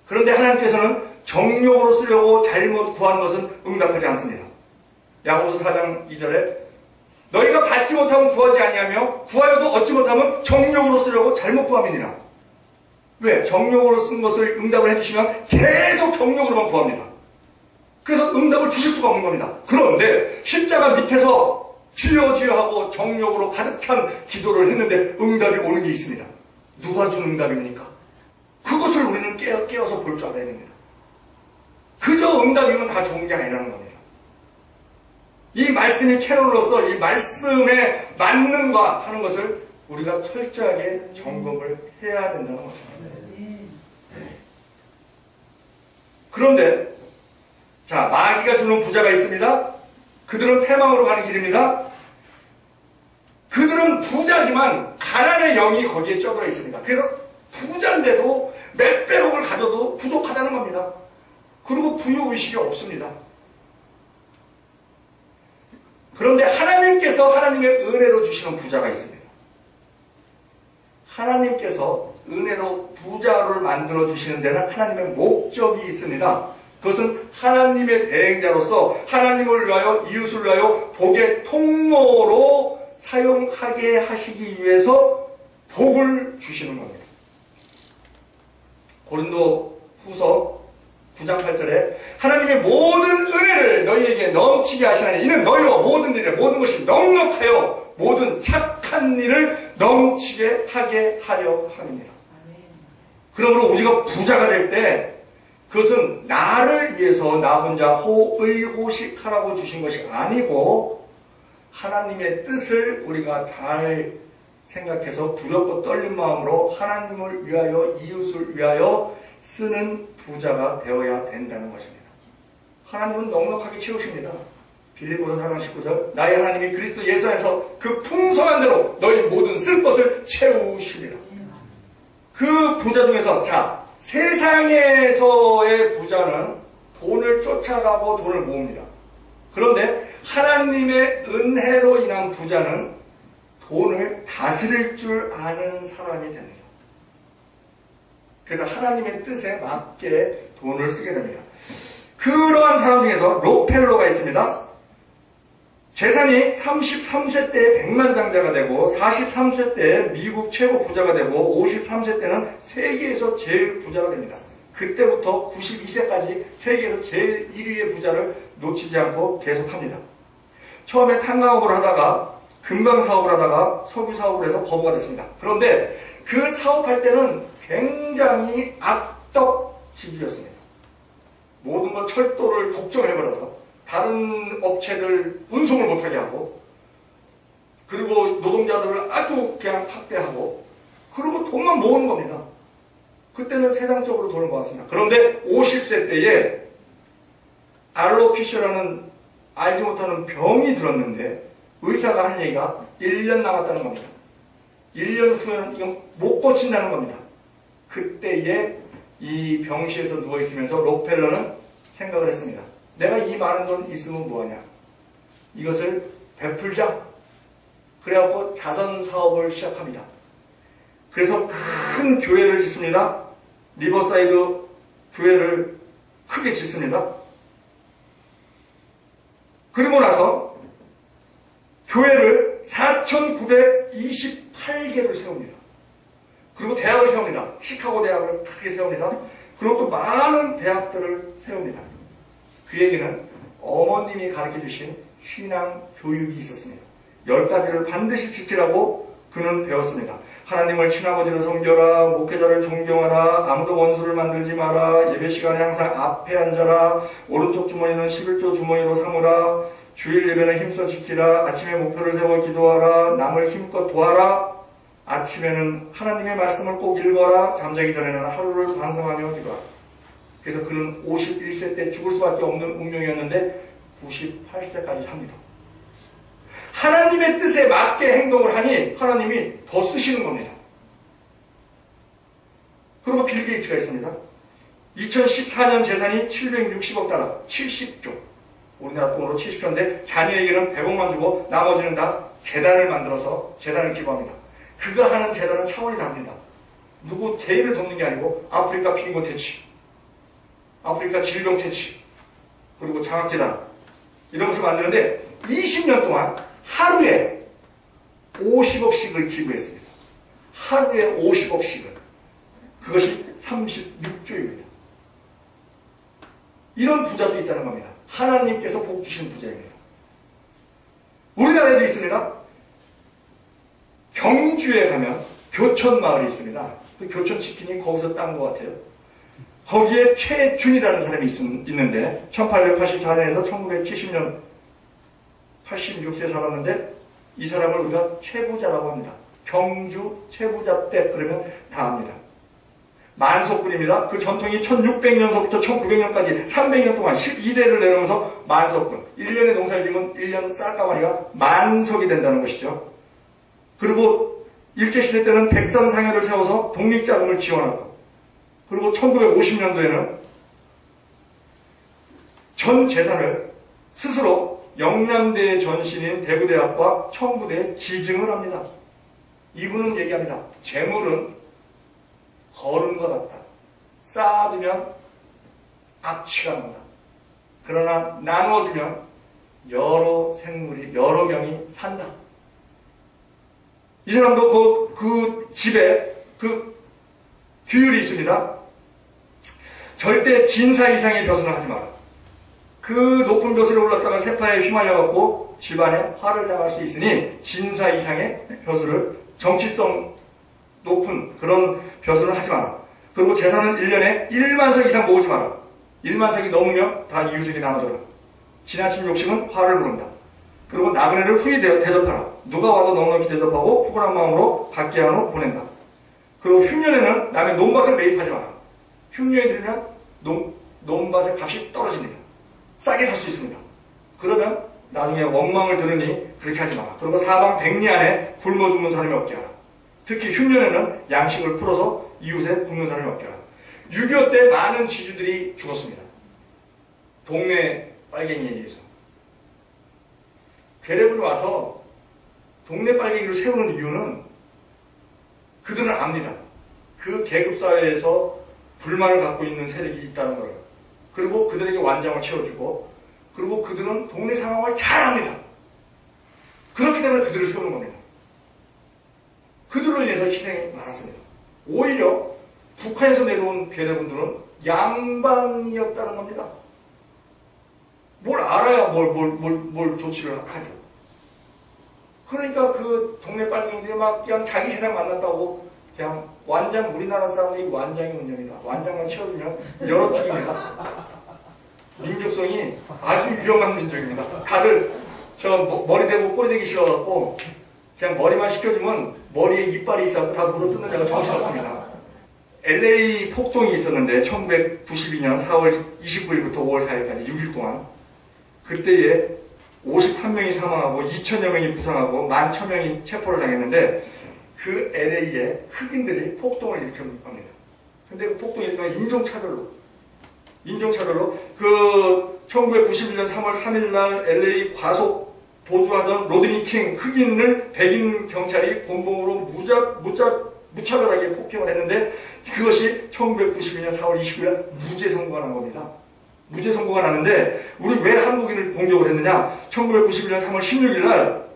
그런데 하나님께서는 정욕으로 쓰려고 잘못 구하는 것은 응답하지 않습니다. 야고보서 4장 2절에 너희가 받지 못하면 구하지 아니하며 구하여도 얻지 못하면 정욕으로 쓰려고 잘못 구함이니라. 왜? 정욕으로 쓴 것을 응답을 해주시면 계속 정욕으로만 구합니다. 그래서 응답을 주실 수가 없는 겁니다. 그런데 십자가 밑에서 주여 주여 하고 정욕으로 가득 찬 기도를 했는데 응답이 오는 게 있습니다. 누가 준 응답입니까? 그것을 우리는 깨어서 볼 줄 알아야 됩니다. 그저 응답이면 다 좋은 게 아니라는 겁니다. 이 말씀이 캐논으로서 이 말씀에 맞는가 하는 것을 우리가 철저하게 점검을 해야 된다는 것입니다. 그런데 자, 마귀가 주는 부자가 있습니다. 그들은 패망으로 가는 길입니다. 그들은 부자지만 가난의 영이 거기에 쪄들어 있습니다. 그래서 부자인데도 몇백억을 가져도 부족하다는 겁니다. 그리고 부유의식이 없습니다. 그런데 하나님께서 하나님의 은혜로 주시는 부자가 있습니다. 하나님께서 은혜로 부자를 만들어 주시는 데는 하나님의 목적이 있습니다. 그것은 하나님의 대행자로서 하나님을 위하여 이웃을 위하여 복의 통로로 사용하게 하시기 위해서 복을 주시는 겁니다. 고린도 후서 9장 8절에 하나님의 모든 은혜를 너희에게 넘치게 하시나니 이는 너희로 모든 일에 모든 것이 넉넉하여 모든 착한 일을 넘치게 하게 하려 함이니라. 그러므로 우리가 부자가 될 때 그것은 나를 위해서 나 혼자 호의호식하라고 주신 것이 아니고 하나님의 뜻을 우리가 잘 생각해서 두렵고 떨린 마음으로 하나님을 위하여 이웃을 위하여 쓰는 부자가 되어야 된다는 것입니다. 하나님은 넉넉하게 채우십니다. 빌립보서 4장 19절 나의 하나님이 그리스도 예수 안에서 그 풍성한 대로 너희 모든 쓸 것을 채우시리라. 그 부자 중에서 자 세상에서의 부자는 돈을 쫓아가고 돈을 모읍니다. 그런데 하나님의 은혜로 인한 부자는 돈을 다스릴 줄 아는 사람이 됩니다. 그래서 하나님의 뜻에 맞게 돈을 쓰게 됩니다. 그러한 사람 중에서 록펠러가 있습니다. 재산이 33세 때에 백만장자가 되고 43세 때에 미국 최고 부자가 되고 53세 때는 세계에서 제일 부자가 됩니다. 그때부터 92세까지 세계에서 제일 1위의 부자를 놓치지 않고 계속합니다. 처음에 탄광업을 하다가 금방 사업을 하다가 석유 사업을 해서 거부가 됐습니다. 그런데 그 사업할 때는 굉장히 악덕지주였습니다. 모든 걸 철도를 독점해버려서 다른 업체들 운송을 못하게 하고 그리고 노동자들을 아주 그냥 학대하고 그리고 돈만 모으는 겁니다. 그때는 세상적으로 돈을 모았습니다. 그런데 50세 때에 알로피시라는 알지 못하는 병이 들었는데 의사가 하는 얘기가 1년 남았다는 겁니다. 1년 후에는 이건 못 고친다는 겁니다. 그때에 이 병실에서 누워있으면서 록펠러는 생각을 했습니다. 내가 이 많은 돈 있으면 뭐하냐? 이것을 베풀자. 그래갖고 자선 사업을 시작합니다. 그래서 큰 교회를 짓습니다. 리버사이드 교회를 크게 짓습니다. 그리고 나서 교회를 4,928개를 세웁니다. 그리고 대학을 세웁니다. 시카고 대학을 크게 세웁니다. 그리고 또 많은 대학들을 세웁니다. 그 얘기는 어머님이 가르쳐 주신 신앙 교육이 있었습니다. 10가지를 반드시 지키라고 그는 배웠습니다. 하나님을 친아버지로 섬겨라, 목회자를 존경하라, 아무도 원수를 만들지 마라, 예배 시간에 항상 앞에 앉아라, 오른쪽 주머니는 11조 주머니로 삼으라, 주일 예배는 힘써 지키라, 아침에 목표를 세워 기도하라, 남을 힘껏 도와라, 아침에는 하나님의 말씀을 꼭 읽어라, 잠자기 전에는 하루를 반성하며 기도하라. 그래서 그는 51세 때 죽을 수밖에 없는 운명이었는데 98세까지 삽니다. 하나님의 뜻에 맞게 행동을 하니 하나님이 더 쓰시는 겁니다. 그리고 빌 게이츠가 있습니다. 2014년 재산이 760억 달러, 70조. 우리나라 돈으로 70조인데 자녀에게는 100억만 주고 나머지는 다 재단을 만들어서 재단을 기부합니다. 그가 하는 재단은 차원이 다릅니다. 누구 개인을 돕는 게 아니고 아프리카 빈곤 퇴치, 아프리카 질병 퇴치, 그리고 장학재단 이런 것을 만드는데 20년 동안 하루에 50억씩을 기부했습니다. 하루에 50억씩을. 그것이 36조입니다. 이런 부자도 있다는 겁니다. 하나님께서 복 주신 부자입니다. 우리나라에도 있습니다. 경주에 가면 교촌마을이 있습니다. 그 교촌치킨이 거기서 딴 것 같아요. 거기에 최준이라는 사람이 있는데 1884년에서 1970년 86세 살았는데 이 사람을 우리가 최부자라고 합니다. 경주 최부자 때 그러면 다 압니다. 만석군입니다. 그 전통이 1600년서부터 1900년까지 300년 동안 12대를 내려오면서 만석군. 1년의 농사를 지면 1년 쌀가마니가 만석이 된다는 것이죠. 그리고 일제시대 때는 백선상여를 세워서 독립자금을 지원하고, 그리고 1950년도에는 전 재산을 스스로 영남대의 전신인 대구대학과 청구대에 기증을 합니다. 이분은 얘기합니다. 재물은 거름과 같다. 쌓아두면 악취가 난다. 그러나 나눠주면 여러 생물이, 여러 명이 산다. 이 사람도 그 집에 그 규율이 있습니다. 절대 진사 이상의 벼슬을 하지 마라. 그 높은 벼슬에 올랐다가 세파에 휘말려갖고 집안에 화를 당할 수 있으니 진사 이상의 벼슬을, 정치성 높은 그런 벼슬을 하지 마라. 그리고 재산은 1년에 1만석 이상 모으지 마라. 1만석이 넘으면 다 이웃에게 나눠줘라. 지나친 욕심은 화를 부른다. 그리고 나그네를 후히 대접하라. 누가 와도 넉넉히 대접하고 푸근한 마음으로 밖에 안으로 보낸다. 그리고 흉년에는 남의 논밭을 매입하지 마라. 흉년이 들면 논밭의 값이 떨어집니다. 싸게 살 수 있습니다. 그러면 나중에 원망을 들으니 그렇게 하지 마라. 그리고 사방 백리 안에 굶어 죽는 사람이 없게 하라. 특히 흉년에는 양식을 풀어서 이웃에 굶는 사람이 없게 하라. 6.25 때 많은 지주들이 죽었습니다. 동네 빨갱이에 의해서. 괴뢰군이 와서 동네 빨갱이를 세우는 이유는 그들은 압니다. 그 계급사회에서 불만을 갖고 있는 세력이 있다는 걸. 그리고 그들에게 완장을 채워주고, 그리고 그들은 동네 상황을 잘 압니다. 그렇기 때문에 그들을 세우는 겁니다. 그들로 인해서 희생이 많았습니다. 오히려 북한에서 내려온 괴뢰군들은 양반이었다는 겁니다. 뭘 알아야 뭘 조치를 하죠. 그러니까 그 동네 빨갱이들이 막 그냥 자기 세상 만났다고 그냥 완장, 우리나라 사람들이 완장이 문제입니다. 완장만 채워주면 여러 축입니다. 민족성이 아주 위험한 민족입니다. 다들 저 머리 대고 꼬리 대기 싫어갖고 그냥 머리만 시켜주면 머리에 이빨이 있어서 다 물어뜯는 자가 정신없습니다. LA 폭동이 있었는데 1992년 4월 29일부터 5월 4일까지 6일 동안 그때에 53명이 사망하고 2천여 명이 부상하고 11,000명이 체포를 당했는데 그 LA에 흑인들이 폭동을 일으킨 겁니다. 근데 그 폭동 일가가 인종차별로 그 1991년 3월 3일 날 LA 과속 도주하던 로드니 킹 흑인을 백인 경찰이 곤봉으로 무차별하게 폭행을 했는데 그것이 1992년 4월 29일 날 무죄 선고가 난 겁니다. 무죄 선고가 났는데 우리 왜 한국인을 공격을 했느냐? 1991년 3월 16일 날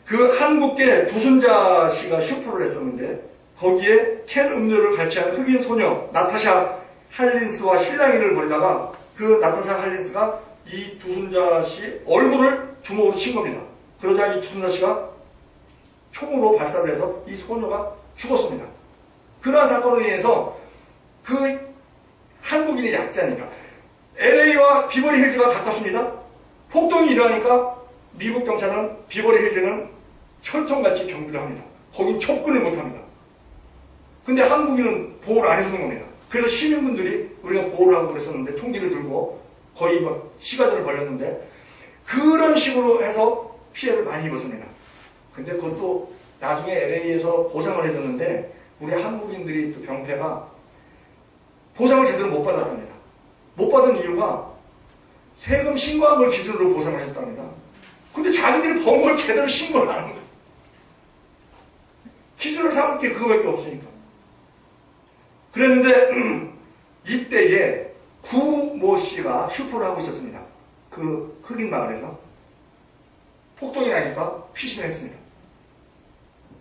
그 한국계 두순자 씨가 슈퍼를 했었는데 거기에 캔 음료를 갈취한 흑인 소녀 나타샤 할린스와 실랑이를 벌이다가 그 나타샤 할린스가 이 두순자 씨 얼굴을 주먹으로 친 겁니다. 그러자 이 두순자 씨가 총으로 발사를 해서 이 소녀가 죽었습니다. 그러한 사건으로 인해서 그 한국인의 약자니까 LA와 비버리 힐즈가 가깝습니다. 폭동이 일어나니까 미국 경찰은 비버리 힐즈는 철통같이 경비를 합니다. 거긴 접근을 못합니다. 근데 한국인은 보호를 안 해주는 겁니다. 그래서 시민분들이 우리가 보호를 하고 그랬었는데 총기를 들고 거의 막 시가전을 벌였는데 그런 식으로 해서 피해를 많이 입었습니다. 근데 그것도 나중에 LA에서 보상을 해줬는데 우리 한국인들이 또 병폐가 보상을 제대로 못 받았답니다. 못 받은 이유가 세금 신고한 걸 기준으로 보상을 했답니다. 근데 자기들이 번 걸 제대로 신고를 안 하는 거예요. 기준을 삼을 게 그거밖에 없으니까. 그랬는데 이때에 구모 씨가 슈퍼를 하고 있었습니다. 그 흑인 마을에서 폭동이 나니까 피신했습니다.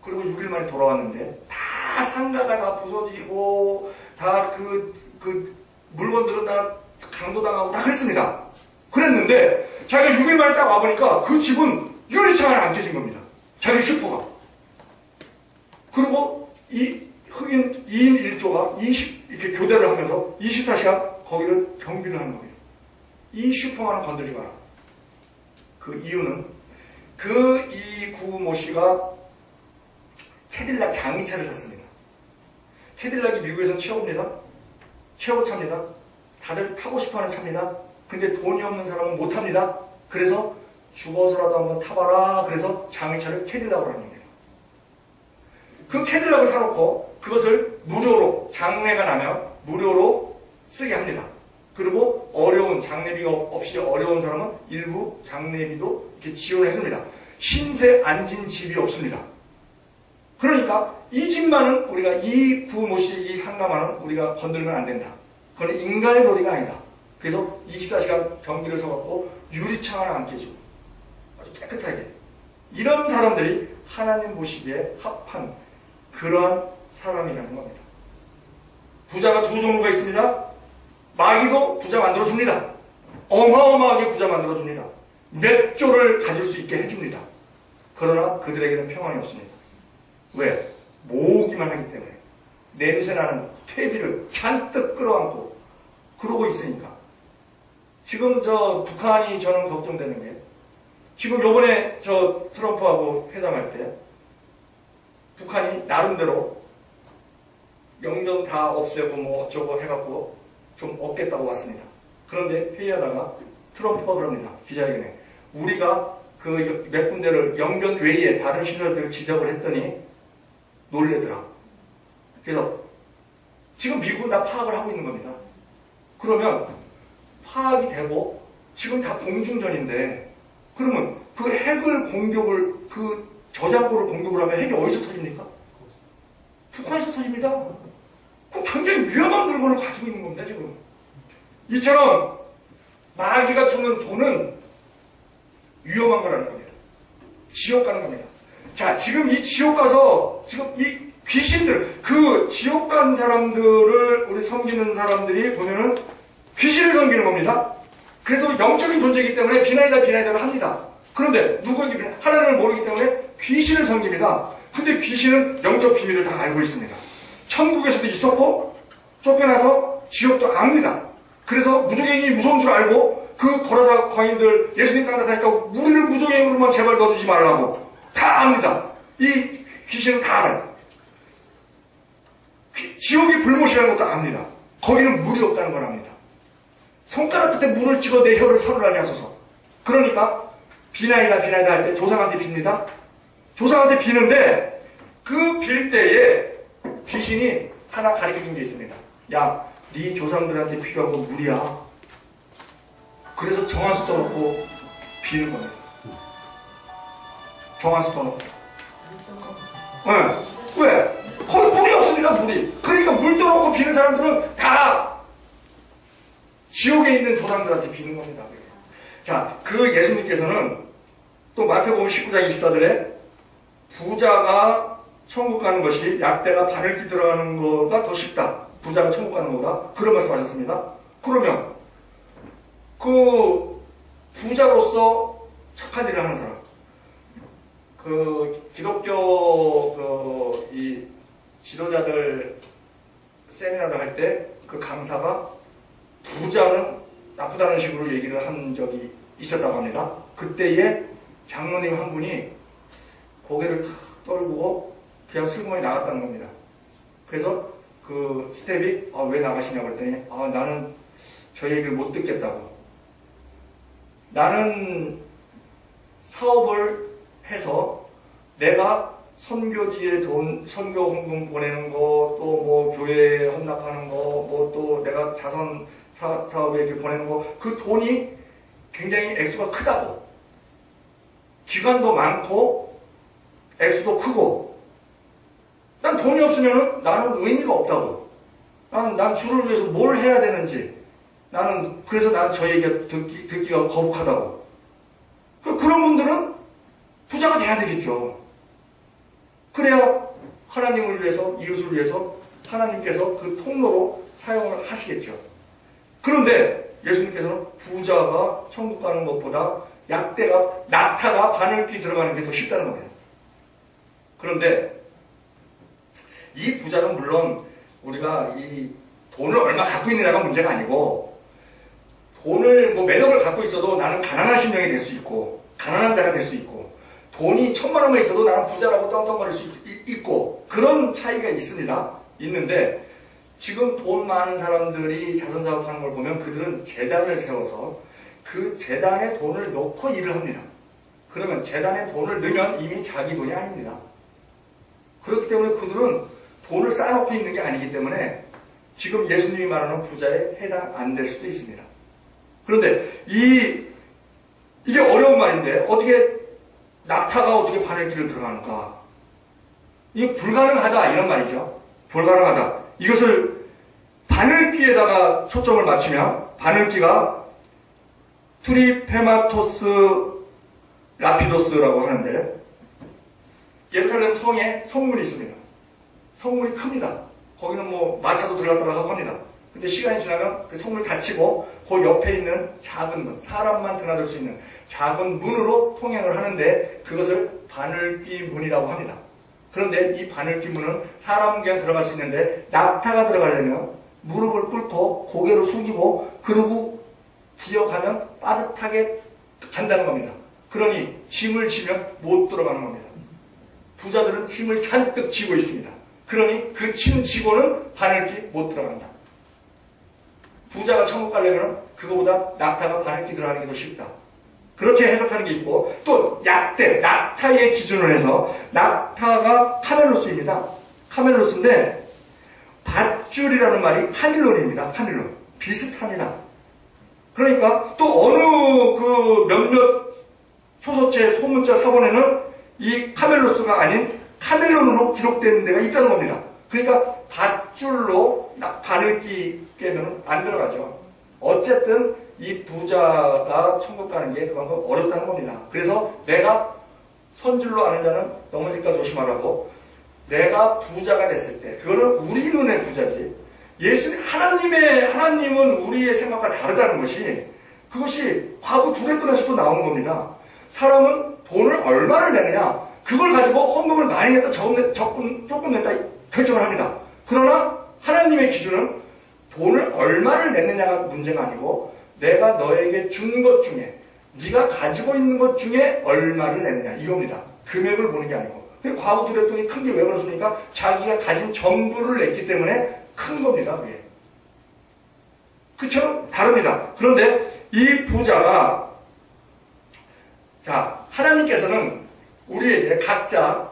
그리고 6일 만에 돌아왔는데 다 상가가 다 부서지고 다 그 물건들은 다 강도당하고 다 그랬습니다. 그랬는데 자기가 6일 만에 딱 와보니까 그 집은 유리창 하나 안 깨진 겁니다. 자기 슈퍼가. 그리고 이 흑인 2인 1조가 이렇게 교대를 하면서 24시간 거기를 경비를 하는 겁니다. 이 슈퍼만은 건들지 마라. 그 이유는 이 구모 씨가 캐딜락 장기차를 샀습니다. 캐딜락이 미국에서는 최고입니다. 최고 차입니다. 다들 타고 싶어하는 차입니다. 근데 돈이 없는 사람은 못 탑니다. 그래서 죽어서라도 한번 타봐라. 그래서 장기차를 캐딜락으로 합니다. 그 캐딜락을 사놓고 그것을 무료로 장례가 나면 무료로 쓰게 합니다. 그리고 어려운 장례비가 없이 어려운 사람은 일부 장례비도 이렇게 지원을 해줍니다. 신세 앉은 집이 없습니다. 그러니까 이 집만은 우리가 이 구모 씨 이 상가만은 우리가 건들면 안 된다. 그건 인간의 도리가 아니다. 그래서 24시간 경비를 서갖고 유리창 하나 안 깨지고 아주 깨끗하게 이런 사람들이 하나님 보시기에 합한 그러한 사람이라는 겁니다. 부자가 두 종류가 있습니다. 마귀도 부자 만들어줍니다. 어마어마하게 부자 만들어줍니다. 몇 조를 가질 수 있게 해줍니다. 그러나 그들에게는 평안이 없습니다. 왜? 모으기만 하기 때문에 냄새나는 퇴비를 잔뜩 끌어안고 그러고 있으니까. 지금 북한이 저는 걱정되는 게 지금 요번에 트럼프하고 회담할 때 북한이 나름대로 영변 다 없애고 뭐 어쩌고 해갖고 좀 얻겠다고 왔습니다. 그런데 회의하다가 트럼프가 그럽니다. 기자회견에 우리가 그 몇 군데를 영변 외에 다른 시설들을 지적을 했더니 놀래더라. 그래서 지금 미국은 다 파악을 하고 있는 겁니다. 그러면 파악이 되고 지금 다 공중전인데 그러면 그 핵을 공격을 그 저장고를 공격을 하면 핵이 어디서 터집니까? 북한에서 터집니다. 그럼 굉장히 위험한 물건을 가지고 있는 겁니다, 지금. 이처럼 마귀가 주는 돈은 위험한 거라는 겁니다. 지옥 가는 겁니다. 자, 지금 이 지옥 가서 지금 이 귀신들, 그 지옥 간 사람들을 우리 섬기는 사람들이 보면은 귀신을 섬기는 겁니다. 그래도 영적인 존재이기 때문에 비나이다를 합니다. 그런데 누구에게 하나님을 모르기 때문에 귀신을 섬깁니다. 근데 귀신은 영적 비밀을 다 알고 있습니다. 천국에서도 있었고 쫓겨나서 지옥도 압니다. 그래서 무적행이 무서운 줄 알고 그 거라사 광인들 예수님 땅나타니까 우리를 무적행으로만 제발 넣어주지 말라고 다 압니다. 이 귀신은 다 알아요. 지옥이 불못이라는 것도 압니다. 거기는 물이 없다는 걸 압니다. 손가락 끝에 물을 찍어 내 혀를 설을하게 하소서. 그러니까 비나이다 할 때 조상한테 빕니다. 조상한테 비는데 그 빌 때에 귀신이 하나 가르쳐 준 게 있습니다. 야, 네 조상들한테 필요한 건 물이야. 그래서 정한수 떠놓고 비는 겁니다. 정한수 떠놓고. 네. 왜? 거기 물이 없습니다, 물이. 그러니까 물 떠놓고 비는 사람들은 다 지옥에 있는 조상들한테 비는 겁니다. 자, 그 예수님께서는 또 마태복음 19장 24절에 부자가 천국 가는 것이 약대가 바늘기 들어가는 거가 더 쉽다. 부자가 천국 가는 거다. 그런 말씀하셨습니다. 그러면 그 부자로서 착한 일을 하는 사람, 그 기독교 이 지도자들 세미나를 할 때 그 강사가 부자는 나쁘다는 식으로 얘기를 한 적이 있었다고 합니다. 그때에 장로님 한 분이 고개를 탁 떨구고 그냥 슬그머니 나갔다는 겁니다. 그래서 그 스텝이 왜 나가시냐고 그랬더니 나는 저 얘기를 못 듣겠다고. 나는 사업을 해서 내가 선교지에 돈, 선교 헌금 보내는 거, 또 뭐 교회에 헌납하는 거, 뭐 또 내가 자선 사업에 이렇게 보내는 거, 그 돈이 굉장히 액수가 크다고. 기간도 많고, 액수도 크고, 난 돈이 없으면 나는 의미가 없다고. 난 주를 위해서 뭘 해야 되는지, 그래서 나는 저 얘기가 듣기가 거북하다고. 그런 분들은 부자가 돼야 되겠죠. 그래야 하나님을 위해서, 이웃을 위해서 하나님께서 그 통로로 사용을 하시겠죠. 그런데 예수님께서는 부자가 천국 가는 것보다 낙타가 바늘귀 들어가는 게 더 쉽다는 겁니다. 그런데 이 부자는 물론 우리가 이 돈을 얼마 갖고 있느냐가 문제가 아니고, 돈을 몇 억을 갖고 있어도 나는 가난한 심령이 될 수 있고, 가난한 자가 될 수 있고, 돈이 1,000만 원만 있어도 나는 부자라고 떵떵거릴 수 있고, 그런 차이가 있는데, 지금 돈 많은 사람들이 자선사업하는 걸 보면 그들은 재단을 세워서 그 재단에 돈을 넣고 일을 합니다. 그러면 재단에 돈을 넣으면 이미 자기 돈이 아닙니다. 그렇기 때문에 그들은 돈을 쌓아놓고 있는 게 아니기 때문에 지금 예수님이 말하는 부자에 해당 안 될 수도 있습니다. 그런데 이게 어려운 말인데 어떻게 낙타가 어떻게 바늘귀를 들어가는가? 이게 불가능하다 이런 말이죠. 불가능하다. 이것을 바늘귀에다가 초점을 맞추면 바늘귀가 트리페마토스 라피도스라고 하는데 예루살렘 성에 성문이 있습니다. 성문이 큽니다. 거기는 마차도 들어갔다가 하고 합니다. 근데 시간이 지나면 그 성문이 닫히고 그 옆에 있는 작은 문, 사람만 드나들 수 있는 작은 문으로 통행을 하는데 그것을 바늘귀 문이라고 합니다. 그런데 이 바늘귀 문은 사람은 그냥 들어갈 수 있는데 낙타가 들어가려면 무릎을 꿇고 고개를 숙이고 그러고 기어가면 빠듯하게 간다는 겁니다. 그러니 짐을 지면 못 들어가는 겁니다. 부자들은 짐을 잔뜩 지고 있습니다. 그러니 그 짐 지고는 바늘귀 못 들어간다. 부자가 천국 가려면 그거보다 낙타가 바늘귀 들어가는 게 더 쉽다. 그렇게 해석하는 게 있고, 또 낙타의 기준을 해서 낙타가 카멜로스입니다. 카멜로스인데 밧줄이라는 말이 카밀론입니다. 카밀론. 비슷합니다. 그러니까 또 어느 몇몇 소서체 소문자 사본에는 이 카멜로스가 아닌 카멜론으로 기록된 데가 있다는 겁니다. 그러니까 밧줄로 바늘귀 깨면 안 들어가죠. 어쨌든 이 부자가 천국 가는 게 그만큼 어렵다는 겁니다. 그래서 내가 선줄로 아는 자는 넘어질까 조심하라고, 내가 부자가 됐을 때 그거는 우리 눈의 부자지, 하나님은 우리의 생각과 다르다는 것이, 그것이 과부 두레돈에서도 나오는 겁니다. 사람은 돈을 얼마를 내느냐, 그걸 가지고 헌금을 많이 냈다 조금 냈다 결정을 합니다. 그러나 하나님의 기준은 돈을 얼마를 냈느냐가 문제가 아니고 내가 너에게 준 것 중에, 네가 가지고 있는 것 중에 얼마를 냈느냐 이겁니다. 금액을 보는 게 아니고. 과부 두레돈이 큰 게 왜 그렇습니까? 자기가 가진 전부를 냈기 때문에 큰 겁니다. 그게. 그쵸? 다릅니다. 그런데 이 부자가, 하나님께서는 우리에게 각자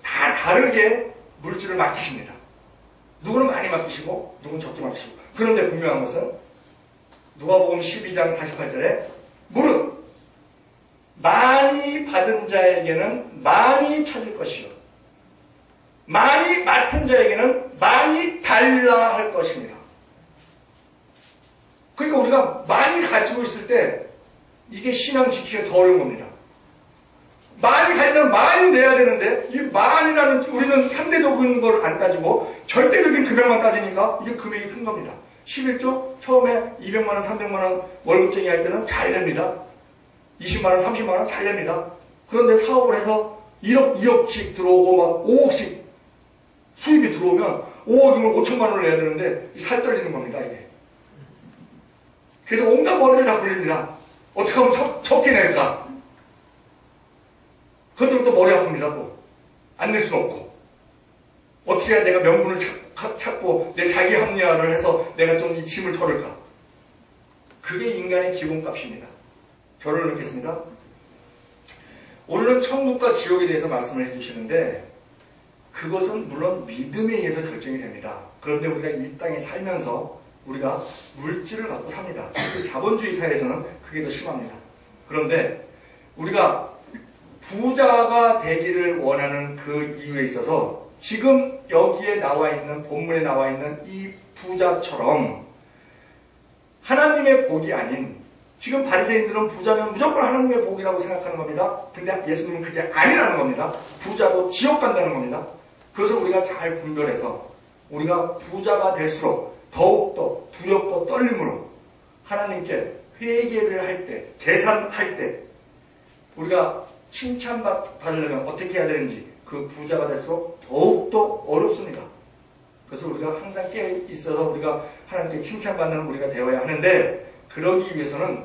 다 다르게 물질을 맡기십니다. 누구는 많이 맡기시고 누구는 적게 맡기시고. 그런데 분명한 것은 누가복음 12장 48절에 무릇 많이 받은 자에게는 많이 찾을 것이요 많이 맡은 자에게는 많이 달라 할 것입니다. 그러니까 우리가 많이 가지고 있을 때 이게 신앙 지키기가 더 어려운 겁니다. 많이 가지면 많이 내야 되는데 이 많이라는 우리는 상대적인 걸 안 따지고 절대적인 금액만 따지니까 이게 금액이 큰 겁니다. 11조 처음에 200만 원, 300만 원 월급쟁이 할 때는 잘 됩니다. 20만 원, 30만 원 잘 됩니다. 그런데 사업을 해서 1억, 2억씩 들어오고 막 5억씩 수입이 들어오면 5억이면 5천만 원을 내야 되는데 살 떨리는 겁니다, 이게. 그래서 온갖 머리를 다 굴립니다. 어떻게 하면 적게 낼까? 그것부터 머리 아픕니다, 또. 안 낼 수는 없고. 어떻게 해야 내가 명분을 찾고 내 자기 합리화를 해서 내가 좀 이 짐을 털을까? 그게 인간의 기본값입니다. 결론을 맺겠습니다. 오늘은 천국과 지옥에 대해서 말씀을 해주시는데 그것은 물론 믿음에 의해서 결정이 됩니다. 그런데 우리가 이 땅에 살면서 우리가 물질을 갖고 삽니다. 그 자본주의 사회에서는 그게 더 심합니다. 그런데 우리가 부자가 되기를 원하는 그 이유에 있어서 지금 여기에 나와 있는 본문에 나와 있는 이 부자처럼 하나님의 복이 아닌 지금 바리새인들은 부자면 무조건 하나님의 복이라고 생각하는 겁니다. 근데 예수님은 그게 아니라는 겁니다. 부자도 지옥 간다는 겁니다. 그것을 우리가 잘 분별해서 우리가 부자가 될수록 더욱더 두렵고 떨림으로 하나님께 회개를 할 때, 계산할 때 우리가 칭찬받으려면 어떻게 해야 되는지 그 부자가 될수록 더욱더 어렵습니다. 그래서 우리가 항상 깨어 있어서 우리가 하나님께 칭찬받는 우리가 되어야 하는데 그러기 위해서는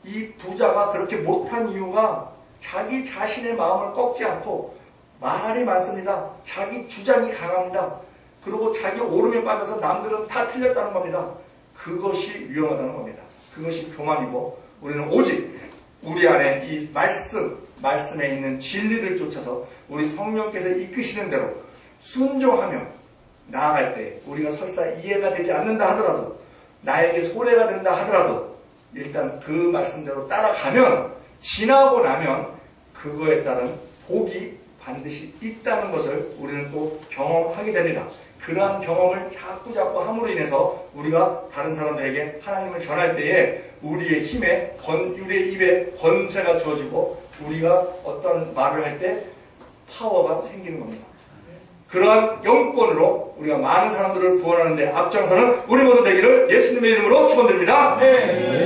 이 부자가 그렇게 못한 이유가 자기 자신의 마음을 꺾지 않고 말이 많습니다. 자기 주장이 강합니다. 그리고 자기 오름에 빠져서 남들은 다 틀렸다는 겁니다. 그것이 위험하다는 겁니다. 그것이 교만이고 우리는 오직 우리 안에 이 말씀에 있는 진리를 쫓아서 우리 성령께서 이끄시는 대로 순종하며 나아갈 때 우리가 설사 이해가 되지 않는다 하더라도 나에게 손해가 된다 하더라도 일단 그 말씀대로 따라가면 지나고 나면 그거에 따른 복이 반드시 있다는 것을 우리는 또 경험하게 됩니다. 그러한 경험을 자꾸 함으로 인해서 우리가 다른 사람들에게 하나님을 전할 때에 우리의 우리의 입에 권세가 주어지고 우리가 어떤 말을 할 때 파워가 생기는 겁니다. 그러한 영권으로 우리가 많은 사람들을 구원하는 데 앞장서는 우리 모두 되기를 예수님의 이름으로 축원드립니다.